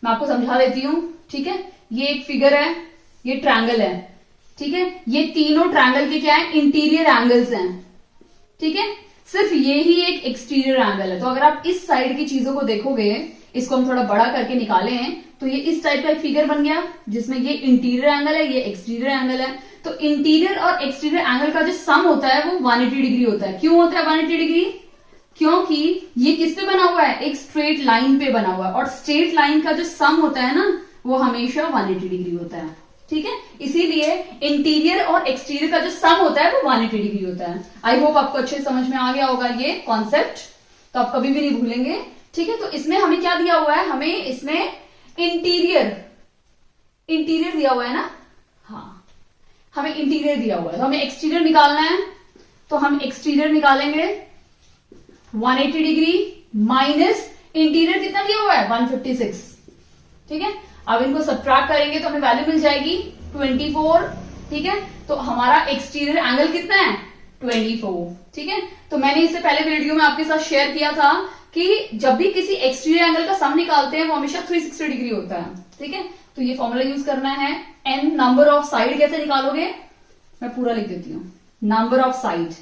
मैं आपको समझा देती हूं। ठीक है, ये एक फिगर है, ये ट्रायंगल है। ठीक है, ये तीनों ट्रायंगल के क्या है, इंटीरियर एंगल्स हैं। ठीक है, सिर्फ ये ही एक एक्सटीरियर एंगल है। तो अगर आप इस साइड की चीजों को देखोगे, इसको हम थोड़ा बड़ा करके निकाले हैं, तो ये इस टाइप का एक फिगर बन गया जिसमें ये इंटीरियर एंगल है, ये एक्सटीरियर एंगल है। तो इंटीरियर और एक्सटीरियर एंगल का जो सम होता है वो 180 डिग्री होता है। क्यों होता है 180 डिग्री, क्योंकि ये किस पे बना हुआ है, एक स्ट्रेट लाइन पे बना हुआ है, और स्ट्रेट लाइन का जो सम होता है ना वो हमेशा 180 डिग्री होता है। ठीक है, इसीलिए इंटीरियर और एक्सटीरियर का जो सम होता है वो 180 डिग्री होता है। आई होप आपको अच्छे समझ में आ गया होगा ये कॉन्सेप्ट, तो आप कभी भी नहीं भूलेंगे। ठीक है, तो इसमें हमें क्या दिया हुआ है, हमें इसमें इंटीरियर दिया हुआ है ना, हाँ हमें इंटीरियर दिया हुआ है, तो हमें एक्सटीरियर निकालना है। तो हम एक्सटीरियर निकालेंगे 180 डिग्री माइनस इंटीरियर कितना दिया हुआ है 156। ठीक है, अब इनको सब्ट्रैक्ट करेंगे तो हमें वैल्यू मिल जाएगी 24। ठीक है, तो हमारा एक्सटीरियर एंगल कितना है 24। ठीक है, तो मैंने इससे पहले वीडियो में आपके साथ शेयर किया था कि जब भी किसी एक्सटीरियर एंगल का सम निकालते हैं वो हमेशा 360 डिग्री होता है। ठीक है, तो ये फॉर्मूला यूज करना है। n नंबर ऑफ साइड कैसे निकालोगे, मैं पूरा लिख देती हूं, नंबर ऑफ साइड।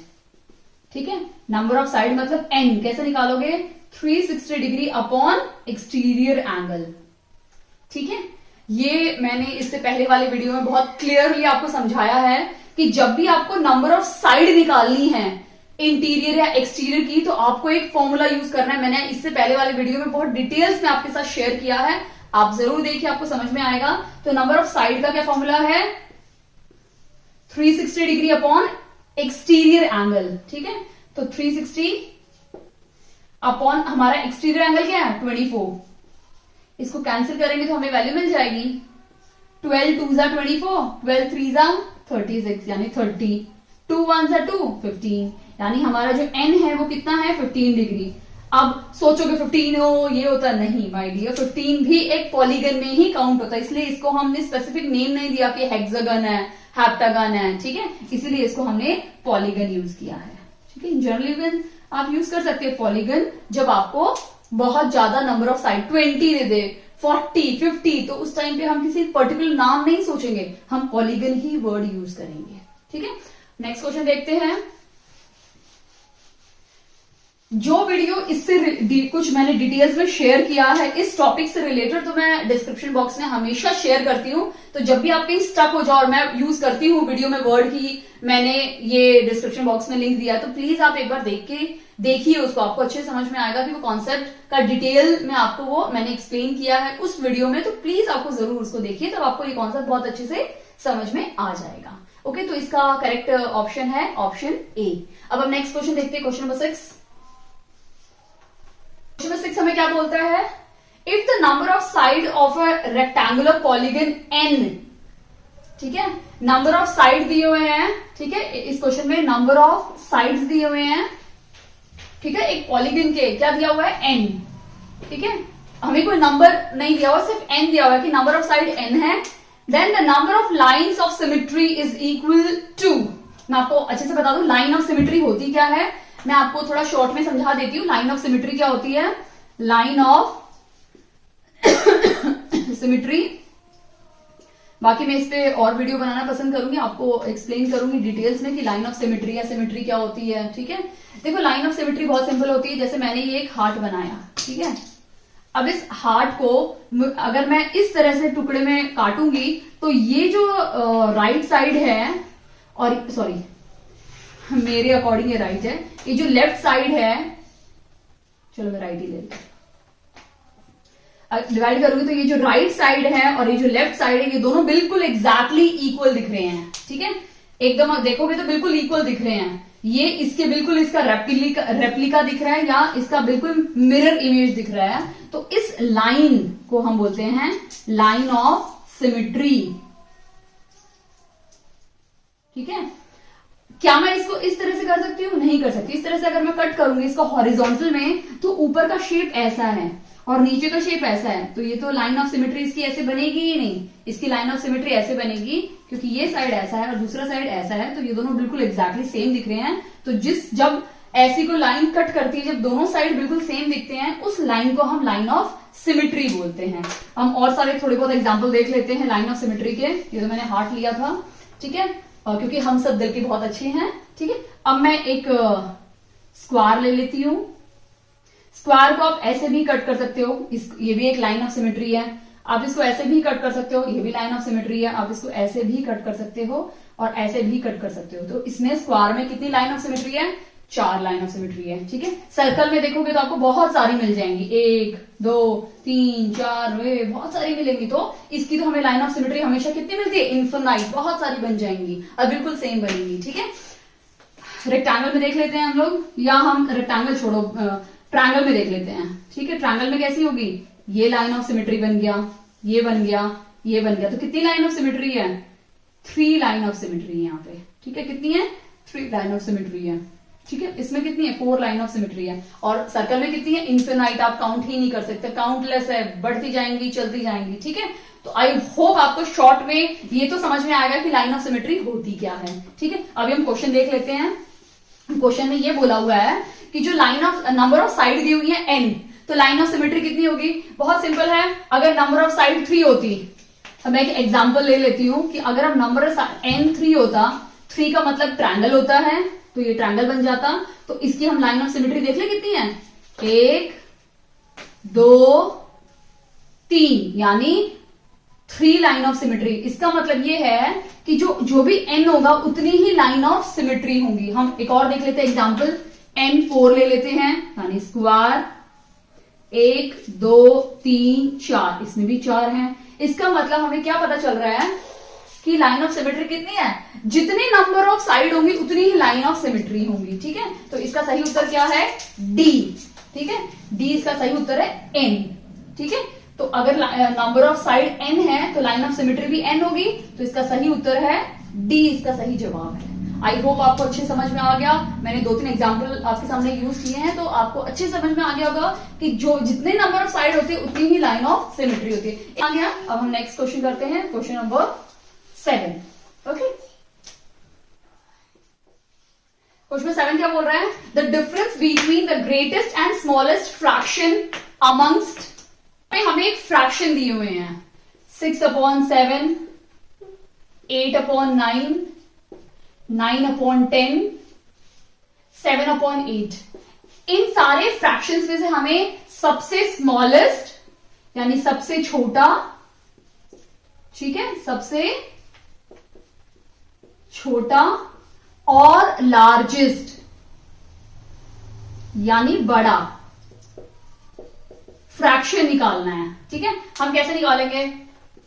ठीक है, नंबर ऑफ साइड मतलब n कैसे निकालोगे, 360 डिग्री अपॉन एक्सटीरियर एंगल। ठीक है, ये मैंने इससे पहले वाले वीडियो में बहुत क्लियरली आपको समझाया है कि जब भी आपको नंबर ऑफ साइड निकालनी है इंटीरियर या एक्सटीरियर की, तो आपको एक फॉर्मूला यूज करना है। मैंने इससे पहले वाले वीडियो में बहुत डिटेल्स में आपके साथ शेयर किया है, आप जरूर देखिए, आपको समझ में आएगा। तो नंबर ऑफ साइड का क्या फॉर्मूला है, 360 डिग्री अपॉन एक्सटीरियर एंगल। ठीक है, तो 360 अपॉन हमारा एक्सटीरियर एंगल क्या है 24। इसको कैंसिल करेंगे तो हमें वैल्यू मिल जाएगी 12 2 जा 24, 12 3 जा 36 यानी 30, 2 1 जा 2 15, यानी हमारा जो n है वो कितना है 15 डिग्री। अब सोचोगे 15 हो ये होता नहीं माय डियर, 15 भी एक पॉलीगन में ही काउंट होता है, इसलिए इसको हमने स्पेसिफिक नेम नहीं दिया कि हेक्सागन है, हेप्टागन है, ठीक है, इसीलिए इसको हमने पॉलीगन यूज किया है, ठीक है। जनरली आप यूज कर सकते हैं पॉलीगन जब आपको बहुत ज्यादा नंबर ऑफ साइड 20 दे दे, 40, 50, तो उस टाइम पे हम किसी पर्टिकुलर नाम नहीं सोचेंगे, हम पॉलीगन ही वर्ड यूज करेंगे, ठीक है। नेक्स्ट क्वेश्चन देखते हैं। जो वीडियो इससे कुछ मैंने डिटेल्स में शेयर किया है इस टॉपिक से रिलेटेड, तो मैं डिस्क्रिप्शन बॉक्स में हमेशा शेयर करती हूं, तो जब भी आप कहीं स्टक हो जाओ और मैं यूज करती हूँ वीडियो में वर्ड की, मैंने ये डिस्क्रिप्शन बॉक्स में लिंक दिया, तो प्लीज आप एक बार देखिए उसको, आपको अच्छे समझ में आएगा कि वो कॉन्सेप्ट का डिटेल में आपको वो मैंने एक्सप्लेन किया है उस वीडियो में, तो प्लीज आपको जरूर उसको देखिए, तब आपको ये कॉन्सेप्ट बहुत अच्छे से समझ में आ जाएगा। ओके, तो इसका करेक्ट ऑप्शन है ऑप्शन ए। अब हम नेक्स्ट क्वेश्चन देखते हैं, क्वेश्चन नंबर 6। क्वेश्चन नंबर 6 हमें क्या बोलता है, if the number of side of a rectangular polygon n, ठीक है, नंबर ऑफ साइड दिए हुए हैं, ठीक है, इस क्वेश्चन में नंबर ऑफ साइड्स दिए हुए हैं, ठीक है, एक पॉलीगन के क्या दिया हुआ है n, ठीक है, हमें कोई नंबर नहीं दिया हुआ, सिर्फ n दिया हुआ है कि नंबर ऑफ साइड n है, then the number of lines of symmetry is equal to, मैं आपको अच्छे से बता दूं लाइन ऑफ सिमेट्री होती क्या है, मैं आपको थोड़ा शॉर्ट में समझा देती हूँ। लाइन ऑफ सिमेट्री क्या होती है, लाइन ऑफ सिमेट्री, बाकी मैं इस पे और वीडियो बनाना पसंद करूंगी, आपको एक्सप्लेन करूंगी डिटेल्स में कि लाइन ऑफ सिमेट्री या सिमेट्री क्या होती है, ठीक है। देखो लाइन ऑफ सिमेट्री बहुत सिंपल होती है, जैसे मैंने ये एक हार्ट बनाया, ठीक है, अब इस हार्ट को अगर मैं इस तरह से टुकड़े में काटूंगी तो ये जो राइट साइड है, और सॉरी मेरे अकॉर्डिंग ये राइट है, ये जो लेफ्ट साइड है, चलो मैं राइट ही ले लूं, डिवाइड करूंगी तो ये जो राइट साइड है और ये जो लेफ्ट साइड है, ये दोनों बिल्कुल एग्जैक्टली इक्वल दिख रहे हैं, ठीक है, एकदम आप देखोगे तो बिल्कुल इक्वल दिख रहे हैं, ये इसके बिल्कुल इसका रेप्लिका दिख रहा है या इसका बिल्कुल मिरर इमेज दिख रहा है, तो इस लाइन को हम बोलते हैं लाइन ऑफ सिमेट्री, ठीक है। क्या मैं इसको इस तरह से कर सकती हूँ, नहीं कर सकती, इस तरह से अगर मैं कट करूंगी इसको हॉरिजॉन्टल में तो ऊपर का शेप ऐसा है और नीचे का शेप ऐसा है, तो ये तो लाइन ऑफ सिमेट्री इसकी ऐसे बनेगी ही नहीं, इसकी लाइन ऑफ सिमेट्री ऐसे बनेगी क्योंकि ये साइड ऐसा है और दूसरा साइड ऐसा है, तो ये दोनों बिल्कुल एग्जैक्टली सेम दिख रहे हैं, तो जब ऐसी कोई लाइन कट करती है, जब दोनों साइड बिल्कुल सेम दिखते हैं, उस लाइन को हम लाइन ऑफ सिमेट्री बोलते हैं। हम और सारे थोड़े बहुत एग्जाम्पल देख लेते हैं लाइन ऑफ सिमेट्री के, ये तो मैंने हार्ट लिया था, ठीक है, और क्योंकि हम सब दिल के बहुत अच्छे हैं, ठीक है। अब मैं एक स्क्वायर ले लेती हूं, स्क्वायर को आप ऐसे भी कट कर सकते हो, ये भी एक लाइन ऑफ सिमेट्री है, आप इसको ऐसे भी कट कर सकते हो, ये भी लाइन ऑफ सिमेट्री है, आप इसको ऐसे भी कट कर सकते हो और ऐसे भी कट कर सकते हो, तो इसमें स्क्वायर में कितनी लाइन ऑफ सिमेट्री है, 4 लाइन ऑफ सिमेट्री है, ठीक है। सर्कल में देखोगे तो आपको बहुत सारी मिल जाएंगी, 1 2 3 4 बहुत सारी मिलेंगी, तो इसकी तो हमें लाइन ऑफ सिमेट्री हमेशा कितनी मिलती है, इन्फिनाइट, बहुत सारी बन जाएंगी और बिल्कुल सेम बनेंगी, ठीक है। रेक्टेंगल में देख लेते हैं हम लोग, या हम रेक्टेंगल छोड़ो ट्रायंगल में देख लेते हैं, ठीक है। ट्रायंगल में कैसी होगी, ये लाइन ऑफ सिमेट्री बन गया, ये बन गया, ये बन गया, तो कितनी लाइन ऑफ सिमेट्री है, 3 लाइन ऑफ सिमेट्री है यहाँ पे, ठीक है, कितनी है, 3 लाइन ऑफ सिमेट्री है, ठीक है। इसमें कितनी है, 4 लाइन ऑफ सिमेट्री है, और सर्कल में कितनी है, इन्फिनाइट, आप काउंट ही नहीं कर सकते, काउंटलेस है, बढ़ती जाएंगी, चलती जाएंगी, ठीक है। तो आई होप आपको शॉर्ट में ये तो समझ में आएगा कि लाइन ऑफ सिमेट्री होती क्या है, ठीक है। अभी हम क्वेश्चन देख लेते हैं। क्वेश्चन में ये बोला हुआ है कि जो line of number of side दी हुई है n, तो लाइन ऑफ सिमेट्री कितनी होगी, बहुत सिंपल है, अगर नंबर ऑफ साइड 3 होती, तो मैं एक एग्जांपल ले लेती हूं कि अगर अब नंबर n 3 होता, 3 का मतलब ट्रायंगल होता है, तो ये ट्रायंगल बन जाता, तो इसकी हम लाइन ऑफ सिमेट्री देख ले कितनी है, 1 2 3, यानी 3 लाइन ऑफ सिमेट्री। इसका मतलब ये है कि जो भी n होगा उतनी ही लाइन ऑफ सिमेट्री होंगी। हम एक और देख लेते हैं एग्जांपल, n4 ले लेते हैं, यानी स्क्वायर 1 2 3 4, इसमें भी 4 है, इसका मतलब हमें क्या पता चल रहा है कि लाइन ऑफ सिमेट्री कितनी है, जितने नंबर ऑफ साइड होंगी उतनी ही लाइन ऑफ सिमेट्री होंगी, ठीक है। तो इसका सही उत्तर क्या है, डी, ठीक है, डी इसका सही उत्तर है n, ठीक है। तो अगर नंबर ऑफ साइड n है तो लाइन ऑफ सिमेट्री भी n होगी, तो इसका सही उत्तर है डी, इसका सही जवाब है। आई होप आपको अच्छे समझ में आ गया। मैंने 2-3 एग्जाम्पल आपके सामने यूज किए हैं तो आपको अच्छे समझ में आ गया होगा कि जो जितने नंबर ऑफ साइड होते हैं उतनी ही लाइन ऑफ सिमेट्री होती है। आ गया। अब हम नेक्स्ट क्वेश्चन करते हैं, क्वेश्चन नंबर 7। ओके, क्वेश्चन 7 क्या बोल रहा है? The difference between the greatest and smallest fraction amongst, हमें एक फ्रैक्शन दिए हुए हैं 6/7, 8/9, 9/10, 7/8। इन सारे फ्रैक्शंस में से हमें सबसे स्मॉलेस्ट यानी सबसे छोटा, ठीक है, सबसे छोटा और लार्जेस्ट यानी बड़ा फ्रैक्शन निकालना है। ठीक है, हम कैसे निकालेंगे?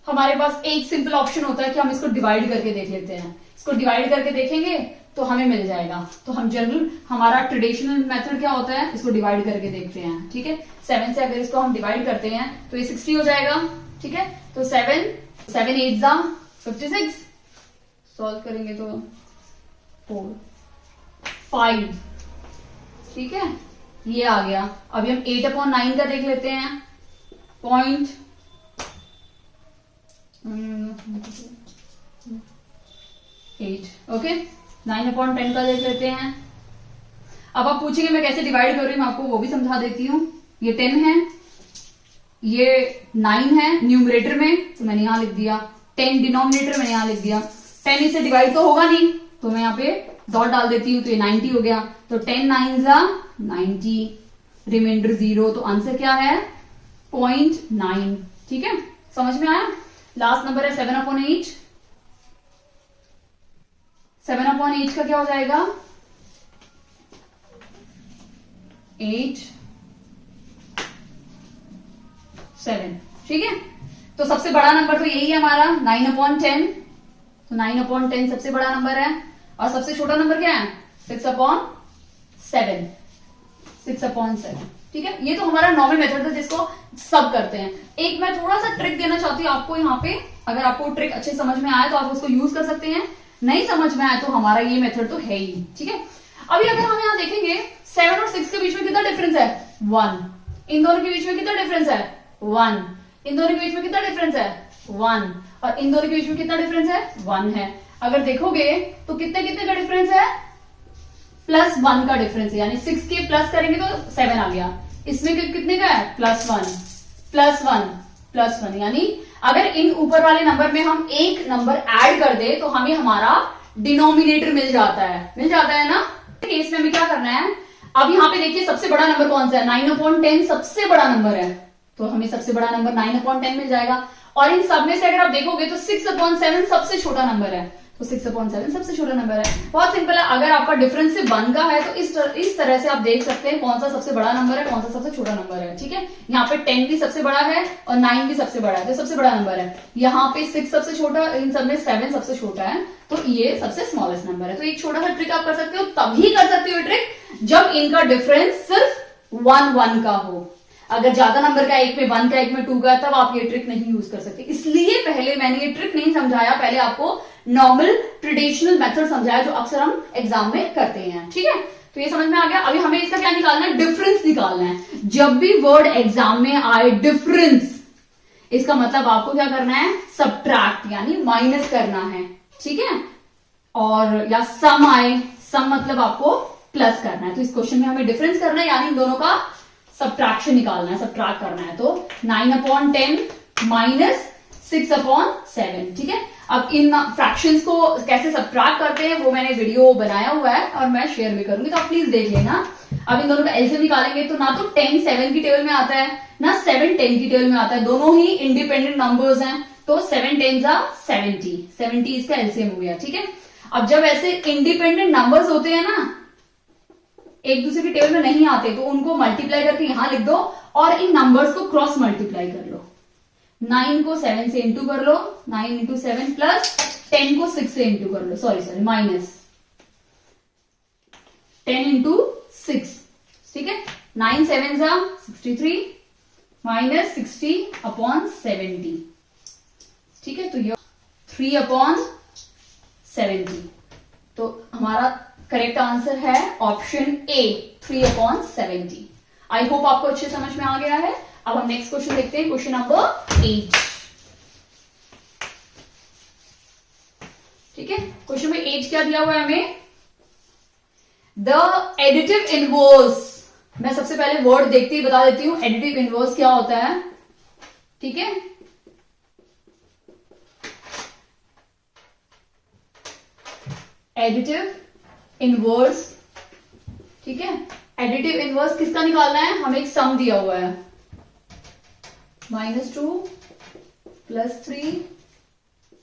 हमारे पास एक सिंपल ऑप्शन होता है कि हम इसको डिवाइड करके देख लेते हैं। इसको डिवाइड करके देखेंगे तो हमें मिल जाएगा। तो हम जनरल हमारा ट्रेडिशनल मेथड क्या होता है? इसको डिवाइड करके देखते हैं। ठीक है, 7 से अगर इसको हम डिवाइड करते हैं तो ये 60 हो जाएगा। ठीक है, तो 7 8 56, सॉल्व करेंगे तो 4 5। ठीक है, ये आ गया। अभी हम 8/9 का देख लेते हैं, पॉइंट 8। ओके, 9/10 का देख लेते हैं। अब आप पूछेंगे मैं कैसे डिवाइड कर रही हूं, मैं आपको वो भी समझा देती हूं। ये 10 है, ये 9 है न्यूमरेटर में, तो मैंने यहां लिख दिया। 10 डिनोमिनेटर में यहां लिख दिया। 10 इससे डिवाइड तो होगा नहीं, तो मैं यहां पे डॉट डाल देती हूं, तो ये 90 हो गया। तो 10 9 90, रिमाइंडर 0, तो आंसर क्या है? 0.9। ठीक है, समझ में आया? लास्ट नंबर है 7/8। 7/8 का क्या हो जाएगा? 8 7। ठीक है, तो सबसे बड़ा नंबर तो यही है हमारा 9/10। तो 9/10 सबसे बड़ा नंबर है। और सबसे छोटा नंबर क्या है? 6/7। 6/7। ठीक है, ये तो हमारा नॉर्मल मेथड है जिसको सब करते हैं। एक मैं थोड़ा सा ट्रिक देना चाहती हूँ आपको यहाँ पे। अगर आपको ट्रिक अच्छे समझ में आए तो आप उसको यूज कर सकते हैं, नहीं समझ में आए तो हमारा ये मेथड तो है ही। ठीक है, अभी अगर हम यहाँ देखेंगे 7 और 6 के बीच में कितना डिफरेंस है? 1। इन दोनों के बीच में कितना डिफरेंस है? 1। इन दोनों के बीच में कितना डिफरेंस है? 1। और इन दोनों के बीच में कितना डिफरेंस है? 1 है। अगर देखोगे तो कितने कितने का डिफरेंस है? +1 का डिफरेंस है, यानी 6 के प्लस करेंगे तो 7 आ गया। इसमें कितने का है? +1 +1 +1, यानी अगर इन ऊपर वाले नंबर में हम एक नंबर ऐड कर दे तो हमें हमारा डिनोमिनेटर मिल जाता है ना। केस में हमें क्या करना है? अब यहाँ पे देखिए सबसे बड़ा नंबर कौन सा है? 9/10 सबसे बड़ा नंबर है, तो हमें सबसे बड़ा नंबर 9/10 मिल जाएगा। और इन सब में से अगर आप देखोगे तो 6/7 सबसे छोटा नंबर है, तो 6/7 सबसे छोटा नंबर है। बहुत सिंपल है। अगर आपका डिफरेंस सिर्फ 1 का है तो इस तरह से आप देख सकते हैं कौन सा सबसे बड़ा नंबर है, कौन सा सबसे छोटा नंबर है। ठीक है, यहाँ पे 10 भी सबसे बड़ा है और 9 भी सबसे बड़ा है, तो सबसे बड़ा नंबर है। यहाँ पे 6 सबसे छोटा, इन सब में 7 सबसे छोटा है, तो ये सबसे स्मॉलेस्ट नंबर है। तो एक छोटा सा ट्रिक आप कर सकते हो, तभी कर सकते हो ट्रिक जब इनका डिफरेंस सिर्फ 1 का हो। अगर ज्यादा नंबर का, एक में 1 का, एक में 2 का, तब आप ये ट्रिक नहीं यूज कर सकते। इसलिए पहले मैंने ये ट्रिक नहीं समझाया, पहले आपको नॉर्मल ट्रेडिशनल मेथड समझाया जो अक्सर हम एग्जाम में करते हैं। ठीक है, तो ये समझ में आ गया। अभी हमें इसका क्या निकालना है? डिफरेंस निकालना है। जब भी वर्ड एग्जाम में आए डिफरेंस, इसका मतलब आपको क्या करना है? सब्ट्रैक्ट यानी माइनस करना है। ठीक है, और या सम आए, सम मतलब आपको प्लस करना है। तो इस क्वेश्चन में हमें डिफरेंस करना है, यानी इन दोनों का सब्ट्रैक्शन निकालना है, सब्ट्रैक्ट करना है। तो 9/10 - 6/7। ठीक है, अब इन फ्रैक्शंस को कैसे सब्ट्रैक्ट करते हैं वो मैंने वीडियो बनाया हुआ है और मैं शेयर भी करूंगी, तो आप प्लीज देख लेना। अब इन दोनों का एलसीएम निकालेंगे तो ना तो 10 7 की टेबल में आता है, ना 7 10 की टेबल में आता है। दोनों ही इंडिपेंडेंट नंबर्स हैं, तो 7 10 70, 70 इसका एलसीएम हो गया। ठीक है, अब जब ऐसे इंडिपेंडेंट नंबर्स होते हैं ना, एक दूसरे की टेबल में नहीं आते, तो उनको मल्टीप्लाई करके यहां लिख दो और इन नंबर्स को क्रॉस मल्टीप्लाई कर लो। 9 को 7 से इंटू कर लो, 9 × 7 प्लस 10 को 6 से इंटू कर लो, सॉरी माइनस 10 × 6। ठीक है, 9 7 63 माइनस 60/70। ठीक है, तो ये 3/70। तो हमारा करेक्ट आंसर है ऑप्शन ए 3/70। आई होप आपको अच्छे समझ में आ गया है। अब हम नेक्स्ट क्वेश्चन देखते हैं, क्वेश्चन नंबर 8। ठीक है, क्वेश्चन में 8 क्या दिया हुआ है हमें, द एडिटिव इनवर्स। मैं सबसे पहले वर्ड देखते ही बता देती हूं एडिटिव इनवर्स क्या होता है। ठीक है, एडिटिव इनवर्स। ठीक है, एडिटिव इनवर्स किसका निकालना है, हमें एक सम दिया हुआ है -2 + 3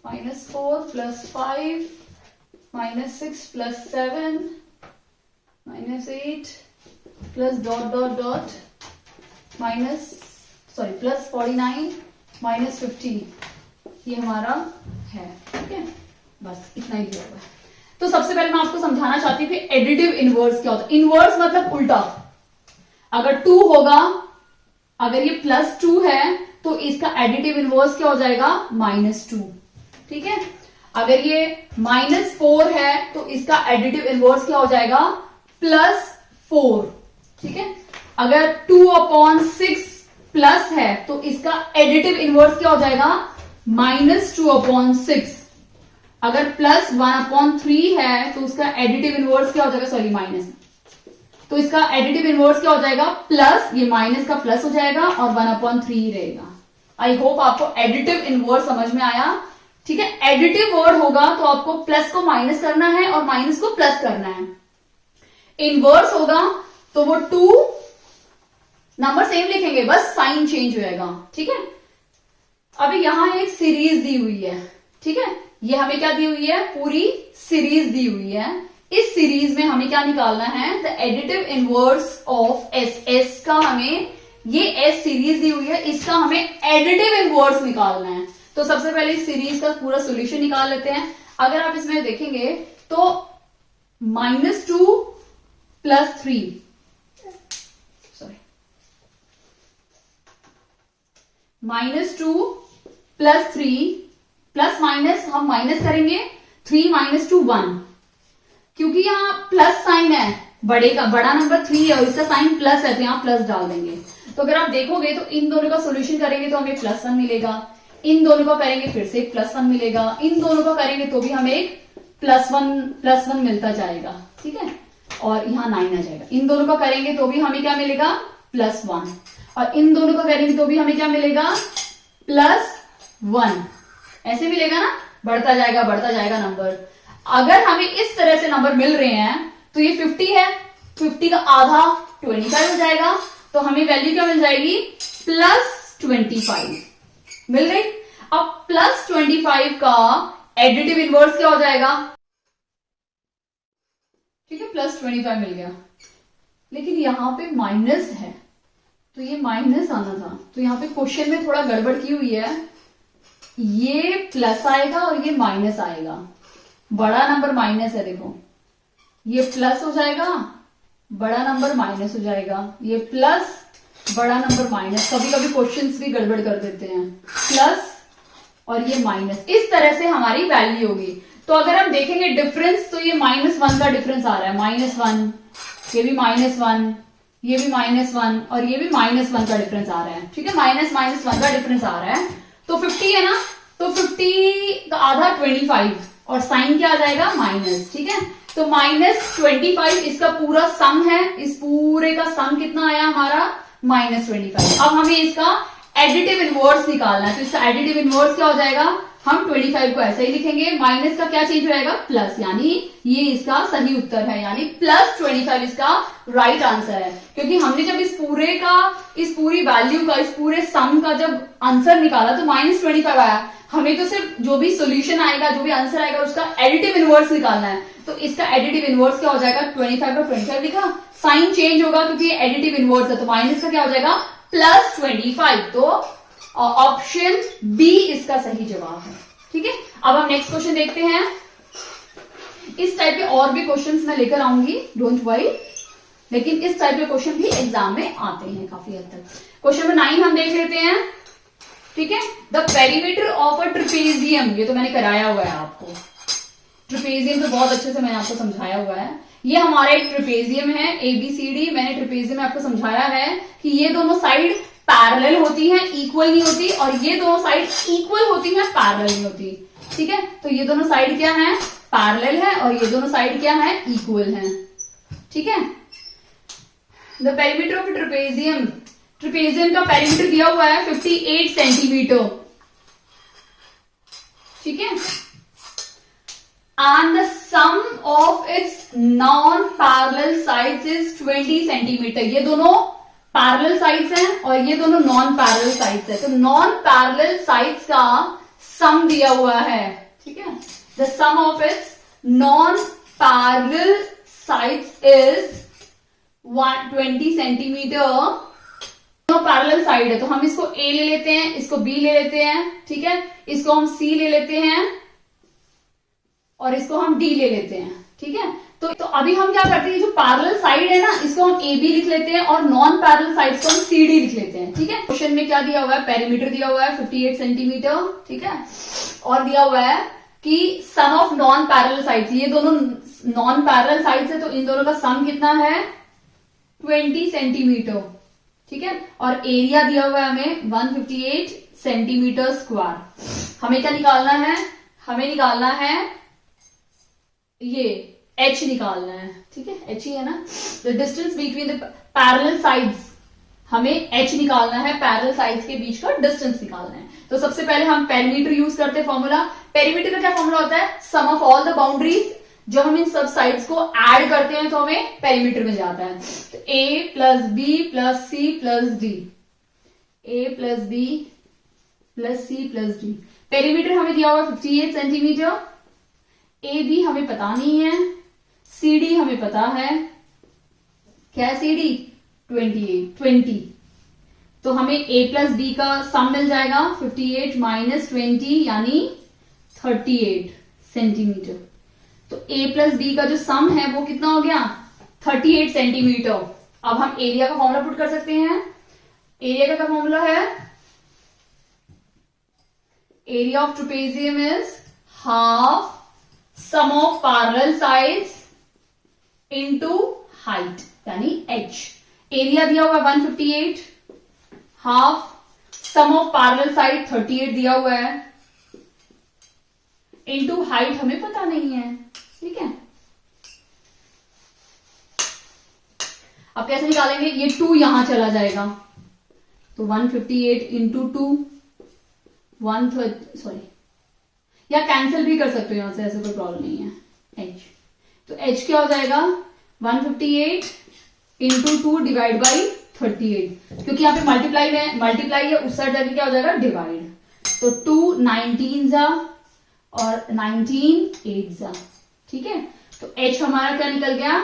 -4 + 5 -6 + 7 -8 प्लस प्लस 49 -50 ये हमारा है। ठीक है, बस इतना ही दिया हुआ है। तो सबसे पहले मैं आपको समझाना चाहती हूँ कि एडिटिव इनवर्स क्या होता है। इनवर्स मतलब उल्टा। अगर 2 होगा, अगर ये +2 है तो इसका एडिटिव इनवर्स क्या हो जाएगा, -2। ठीक है, अगर ये -4 है तो इसका एडिटिव इनवर्स क्या हो जाएगा, +4। ठीक है, अगर 2/6 प्लस है तो इसका एडिटिव इनवर्स क्या हो जाएगा, -2/6। अगर +1/3 है तो उसका एडिटिव इनवर्स क्या हो जाएगा, सॉरी माइनस, तो इसका एडिटिव इनवर्स क्या हो जाएगा, प्लस, ये माइनस का प्लस हो जाएगा और 1/3 रहेगा। आई होप आपको एडिटिव इनवर्स समझ में आया। ठीक है, एडिटिव वर्ड होगा तो आपको प्लस को माइनस करना है और माइनस को प्लस करना है। इनवर्स होगा तो वो 2 नंबर सेम लिखेंगे, बस साइन चेंज हो जाएगा। ठीक है, अभी यहां एक सीरीज दी हुई है। ठीक है, ये हमें क्या दी हुई है, पूरी सीरीज दी हुई है। इस सीरीज में हमें क्या निकालना है, the additive inverse of S. S का हमें, ये एस सीरीज दी हुई है, इसका हमें एडिटिव इनवर्स निकालना है। तो सबसे पहले इस सीरीज का पूरा सोल्यूशन निकाल लेते हैं। अगर आप इसमें देखेंगे तो -2 + 3, सॉरी -2 + 3 प्लस माइनस हम माइनस करेंगे, 3 - 2 1, क्योंकि यहां प्लस साइन है, बड़े का बड़ा नंबर 3 है और इसका साइन प्लस है तो यहां प्लस डाल देंगे। तो अगर आप देखोगे तो इन दोनों का सोल्यूशन करेंगे तो हमें +1 मिलेगा, इन दोनों का करेंगे फिर से एक +1 मिलेगा, इन दोनों का करेंगे तो भी हमें एक +1 मिलता जाएगा। ठीक है, और यहां 9 आ जाएगा। इन दोनों का करेंगे तो भी हमें क्या मिलेगा, +1, और इन दोनों का करेंगे तो भी हमें क्या मिलेगा, +1। ऐसे मिलेगा ना, बढ़ता जाएगा नंबर। अगर हमें इस तरह से नंबर मिल रहे हैं तो ये 50 है, 50 का आधा 25 हो जाएगा, तो हमें वैल्यू क्या मिल जाएगी, +25 मिल गई। अब +25 का एडिटिव इनवर्स क्या हो जाएगा, ठीक है, +25 मिल गया। लेकिन यहां पे माइनस है तो ये माइनस आना था, तो यहां पे क्वेश्चन में थोड़ा गड़बड़ की हुई है। ये प्लस आएगा और ये माइनस आएगा, बड़ा नंबर माइनस है, देखो ये प्लस हो जाएगा, बड़ा नंबर माइनस हो जाएगा, ये प्लस, बड़ा नंबर माइनस। कभी कभी क्वेश्चंस भी गड़बड़ कर देते हैं, प्लस और ये माइनस, इस तरह से हमारी वैल्यू होगी। तो अगर हम देखेंगे डिफरेंस तो ये -1 का डिफरेंस आ रहा है, -1, ये भी -1, ये भी -1 और ये भी -1 का डिफरेंस आ रहा है। ठीक है, -1 का डिफरेंस आ रहा है। तो 50 है ना, तो 50 का आधा 25 और साइन क्या आ जाएगा, माइनस। ठीक है, तो -25 इसका पूरा सम है, इस पूरे का सम कितना आया हमारा, -25। अब हमें इसका एडिटिव इनवर्स निकालना है, तो इसका एडिटिव इनवर्स क्या हो जाएगा, हम 25 को ऐसे ही लिखेंगे, माइनस का क्या चेंज हो जाएगा, प्लस, यानी ये इसका सही उत्तर है, यानी +25 इसका राइट आंसर है। क्योंकि हमने जब इस पूरी वैल्यू का, इस पूरे सम का जब आंसर निकाला तो -25 आया। हमें तो सिर्फ जो भी सोल्यूशन आएगा, जो भी आंसर आएगा उसका एडिटिव इनवर्स निकालना है। तो इसका एडिटिव इनवर्स क्या हो जाएगा, 25 का 25 लिखा, साइन चेंज होगा क्योंकि एडिटिव इनवर्स है, तो माइनस का क्या हो जाएगा, +25। तो ऑप्शन बी इसका सही जवाब है। ठीक है, अब हम नेक्स्ट क्वेश्चन देखते हैं। इस टाइप के और भी क्वेश्चंस मैं लेकर आऊंगी, डोंट वरी, लेकिन इस टाइप के क्वेश्चन भी एग्जाम में आते हैं काफी हद तक। क्वेश्चन नंबर 9 हम देख लेते हैं। ठीक है, the perimeter of a trapezium, ये तो मैंने कराया हुआ है आपको। ट्रिपेजियम तो बहुत अच्छे से मैंने आपको समझाया हुआ है। ये हमारा एक ट्रिपेजियम है ABCD। मैंने ट्रिपेजियम में आपको समझाया है कि ये दोनों साइड पैरेलल होती हैं, इक्वल नहीं होती, और ये दोनों साइड इक्वल होती हैं, पैरेलल नहीं होती। ठीक है, तो ये दोनों साइड क्या है, पैरेलल है, और ये दोनों साइड क्या है, इक्वल है। ठीक है, the perimeter of trapezium, trapezium का पेरीमीटर दिया हुआ है 58 सेंटीमीटर। ठीक है, and the sum of its non-parallel sides is 20 centimetre. ये दोनों पैरेलल साइड्स हैं और ये दोनों नॉन पैरेलल साइड्स हैं। तो नॉन पैरेलल साइड्स का सम दिया हुआ है। ठीक है, the sum of its non parallel sides is 20 centimetre. दोनों पैरेलल साइड है तो हम इसको A ले लेते हैं, इसको B ले लेते हैं। ठीक है, इसको हम C ले लेते हैं और इसको हम D ले लेते हैं। ठीक है, तो अभी हम क्या करते हैं, जो पैरेलल साइड है ना इसको हम AB लिख लेते हैं और नॉन पैरेलल साइड को हम CD लिख लेते हैं। ठीक है, क्वेश्चन में क्या दिया हुआ है, पेरीमीटर दिया हुआ है 58 सेंटीमीटर। ठीक है, और दिया हुआ है कि सम ऑफ नॉन पैरेलल साइड्स, ये दोनों नॉन पैरेलल साइड्स है तो इन दोनों का सम कितना है, 20 सेंटीमीटर। ठीक है, और एरिया दिया हुआ है हमें 158 सेंटीमीटर स्क्वायर। हमें क्या निकालना है, हमें निकालना है ये H निकालना है। ठीक है, H ही है ना, the distance between the parallel sides, हमें H निकालना है, पैरेलल साइड्स के बीच का डिस्टेंस निकालना है। तो सबसे पहले हम पेरीमीटर यूज करते हैं फॉर्मूला। पेरीमीटर का क्या फॉर्मूला होता है, सम ऑफ ऑल द बाउंड्रीज। जब हम इन सब साइड्स को ऐड करते हैं तो हमें पेरीमीटर में जाता है। तो A plus B plus C plus D, A plus B plus C plus D। Perimeter हमें दिया हुआ 58 सेंटीमीटर। AB हमें पता नहीं है, CD हमें पता है, क्या है CD, 20। तो हमें A प्लस B का सम मिल जाएगा 58 माइनस 20 यानी 38 सेंटीमीटर। तो A प्लस B का जो सम है वो कितना हो गया, 38 सेंटीमीटर। अब हम एरिया का फॉर्मूला पुट कर सकते हैं। एरिया का क्या फॉर्मूला है, area of trapezium is half sum of parallel sides into height यानी H। एरिया दिया हुआ है 158, half sum of parallel side 38 दिया हुआ है, इनटू हाइट हमें पता नहीं है। ठीक है, अब कैसे निकालेंगे, ये 2 यहां चला जाएगा तो 158 इंटू 2 130, सॉरी, या कैंसिल भी कर सकते हो यहां से, ऐसे कोई प्रॉब्लम नहीं है। H, तो H क्या हो जाएगा 158 इंटू 2 डिवाइड बाई 38, क्योंकि यहाँ पे मल्टीप्लाई है, उस साइड जाके क्या हो जाएगा डिवाइड। तो 2 19 जा और 19 8 जा। ठीक है, तो H हमारा क्या निकल गया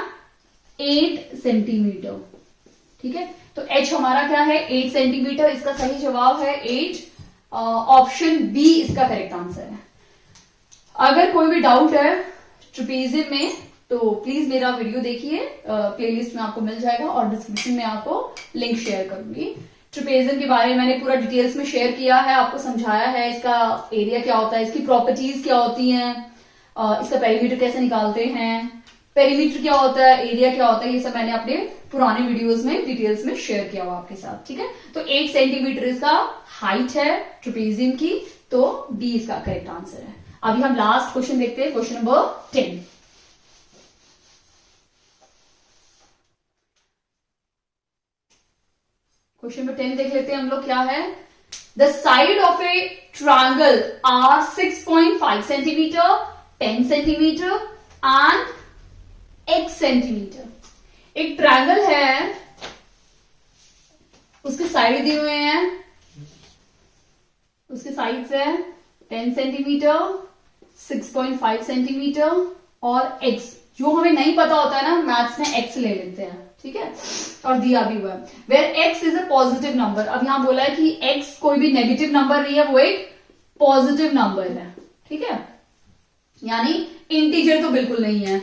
8 सेंटीमीटर। ठीक है, तो H हमारा क्या है 8 सेंटीमीटर। इसका सही जवाब है 8, ऑप्शन बी इसका करेक्ट आंसर है। अगर कोई भी डाउट है ट्रेपेजियम में तो प्लीज मेरा वीडियो देखिए, प्लेलिस्ट में आपको मिल जाएगा और डिस्क्रिप्शन में आपको लिंक शेयर करूंगी। ट्रेपेजियम के बारे में मैंने पूरा डिटेल्स में शेयर किया है, आपको समझाया है इसका एरिया क्या होता है, इसकी प्रॉपर्टीज क्या होती हैं, इसका पेरीमीटर कैसे निकालते हैं, पेरीमीटर क्या होता है, एरिया क्या होता है, ये सब मैंने अपने पुराने वीडियोस में डिटेल्स में शेयर किया हुआ आपके साथ। ठीक है, तो 8 सेंटीमीटर इसका हाइट है ट्रेपेजियम की, तो डी इसका करेक्ट आंसर है। अभी हम लास्ट क्वेश्चन देखते हैं, क्वेश्चन नंबर 10। क्वेश्चन नंबर 10 देख लेते हैं हम लोग, क्या है, the side of a triangle are 6.5 centimetre 10 centimetre and x centimetre. एक ट्रायंगल है, उसके साइड दिए हुए हैं, उसके साइड्स है 10 सेंटीमीटर 6.5 सेंटीमीटर और x, जो हमें नहीं पता होता है ना मैथ्स में x ले लेते हैं। ठीक है, और दिया भी हुआ है where x is a positive number. अब यहां बोला है कि x कोई भी नेगेटिव नंबर नहीं है, वो एक पॉजिटिव नंबर है। ठीक है, यानी इंटीजर तो बिल्कुल नहीं है।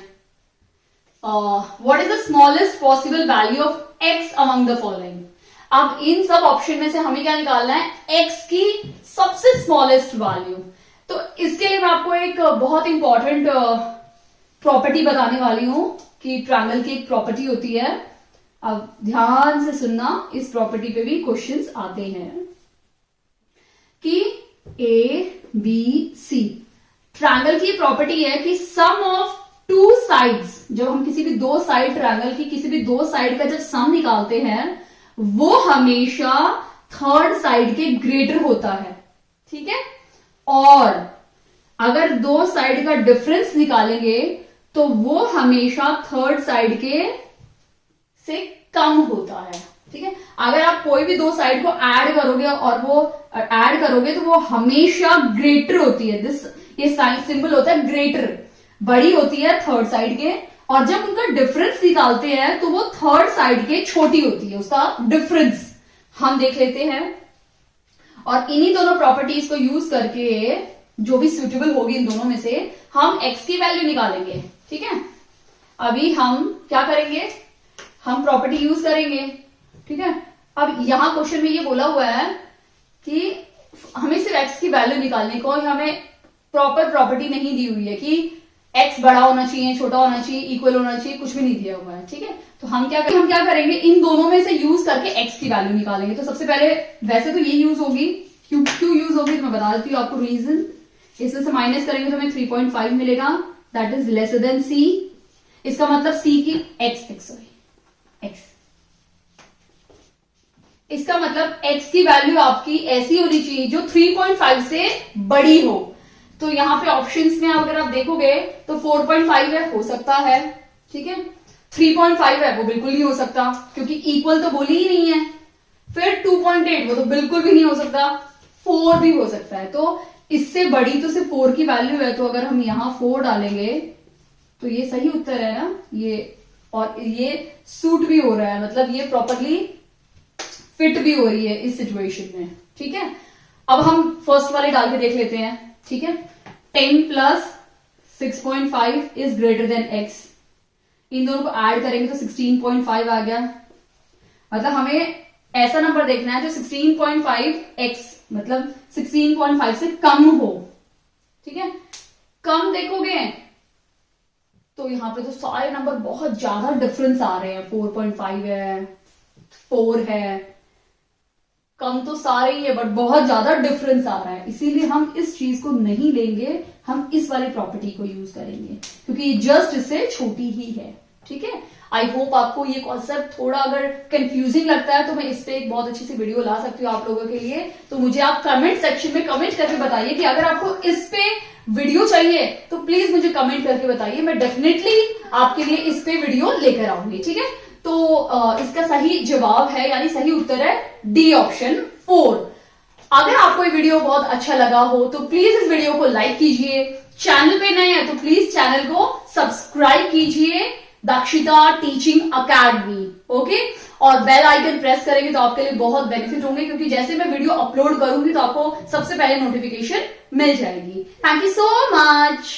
What is the smallest possible value of x among the following. अब इन सब ऑप्शन में से हमें क्या निकालना है, x की सबसे स्मॉलेस्ट वैल्यू। तो इसके लिए मैं आपको एक बहुत इंपॉर्टेंट प्रॉपर्टी बताने वाली हूं कि ट्रायंगल की एक प्रॉपर्टी होती है। अब ध्यान से सुनना, इस प्रॉपर्टी पे भी क्वेश्चंस आते हैं कि ए बी सी ट्रायंगल की प्रॉपर्टी है कि सम ऑफ टू साइड्स, जब हम किसी भी दो साइड ट्रायंगल की किसी भी दो साइड का जब सम निकालते हैं वो हमेशा थर्ड साइड के ग्रेटर होता है। ठीक है, और अगर दो साइड का डिफरेंस निकालेंगे तो वो हमेशा थर्ड साइड के से कम होता है। ठीक है, अगर आप कोई भी दो साइड को ऐड करोगे और वो ऐड करोगे तो वो हमेशा ग्रेटर होती है। ये साइन सिंबल होता है ग्रेटर, बड़ी होती है थर्ड साइड के, और जब उनका डिफरेंस निकालते हैं तो वो थर्ड साइड के छोटी होती है। उसका डिफरेंस हम देख लेते हैं और इन्हीं दोनों प्रॉपर्टीज को यूज करके जो भी सुटेबल होगी इन दोनों में से हम x की वैल्यू निकालेंगे। ठीक है, अभी हम क्या करेंगे, हम प्रॉपर्टी यूज करेंगे। ठीक है, अब यहां क्वेश्चन में ये बोला हुआ है कि हमें सिर्फ x की वैल्यू निकालने को, हमें प्रॉपर प्रॉपर्टी नहीं दी हुई है कि x बड़ा होना चाहिए, छोटा होना चाहिए, इक्वल होना चाहिए, कुछ भी नहीं दिया हुआ है। ठीक है, तो हम क्या करेंगे, इन दोनों में से यूज करके x की वैल्यू निकालेंगे। तो सबसे पहले वैसे तो ये यूज होगी, क्यों यूज होगी तो मैं बता देती हूँ आपको रीजन। इसमें से माइनस करेंगे तो हमें 3.5 मिलेगा, that is lesser than c। इसका मतलब c की x, इसका मतलब x की वैल्यू आपकी ऐसी होनी चाहिए जो 3.5 से बड़ी हो। तो यहां पे ऑप्शंस में अगर आप देखोगे तो 4.5 है, हो सकता है। ठीक है, 3.5 है, वो बिल्कुल नहीं हो सकता क्योंकि इक्वल तो बोली ही नहीं है। फिर 2.8 वो तो बिल्कुल भी नहीं हो सकता, 4 भी हो सकता है। तो इससे बड़ी तो सिर्फ 4 की वैल्यू है, तो अगर हम यहां 4 डालेंगे तो ये सही उत्तर है ना ये, और ये सूट भी हो रहा है, मतलब ये प्रॉपरली फिट भी हो रही है इस सिचुएशन में। ठीक है, अब हम फर्स्ट वाले डाल के देख लेते हैं। ठीक है, 10 plus 6.5 is greater than x। इन दोनों को ऐड करेंगे तो 16.5 आ गया। मतलब हमें ऐसा नंबर देखना है जो 16.5x मतलब 16.5 से कम हो। ठीक है, कम देखोगे तो यहां पे तो सारे नंबर बहुत ज्यादा डिफरेंस आ रहे हैं। 4.5 है, 4 है, कम तो सारे ही है बट बहुत ज्यादा डिफरेंस आ रहा है, इसीलिए हम इस चीज को नहीं लेंगे, हम इस वाली प्रॉपर्टी को यूज करेंगे क्योंकि जस्ट इससे छोटी ही है। ठीक है, आई होप आपको ये कॉन्सेप्ट थोड़ा अगर कंफ्यूजिंग लगता है तो मैं इस पे एक बहुत अच्छी सी वीडियो ला सकती हूँ आप लोगों के लिए। तो मुझे आप कमेंट सेक्शन में कमेंट करके बताइए कि अगर आपको इस पे वीडियो चाहिए तो प्लीज मुझे कमेंट करके बताइए, मैं डेफिनेटली आपके लिए इस पे वीडियो लेकर आऊंगी। ठीक है, तो इसका सही जवाब है यानी सही उत्तर है डी ऑप्शन 4। अगर आपको ये वीडियो बहुत अच्छा लगा हो तो प्लीज इस वीडियो को लाइक कीजिए, चैनल पे नए हैं तो प्लीज चैनल को सब्सक्राइब कीजिए, दक्षिता टीचिंग अकेडमी। ओके, और बेल आइकन प्रेस करेंगे तो आपके लिए बहुत बेनिफिट होंगे क्योंकि जैसे मैं वीडियो अपलोड करूंगी तो आपको सबसे पहले नोटिफिकेशन मिल जाएगी। Thank you so much.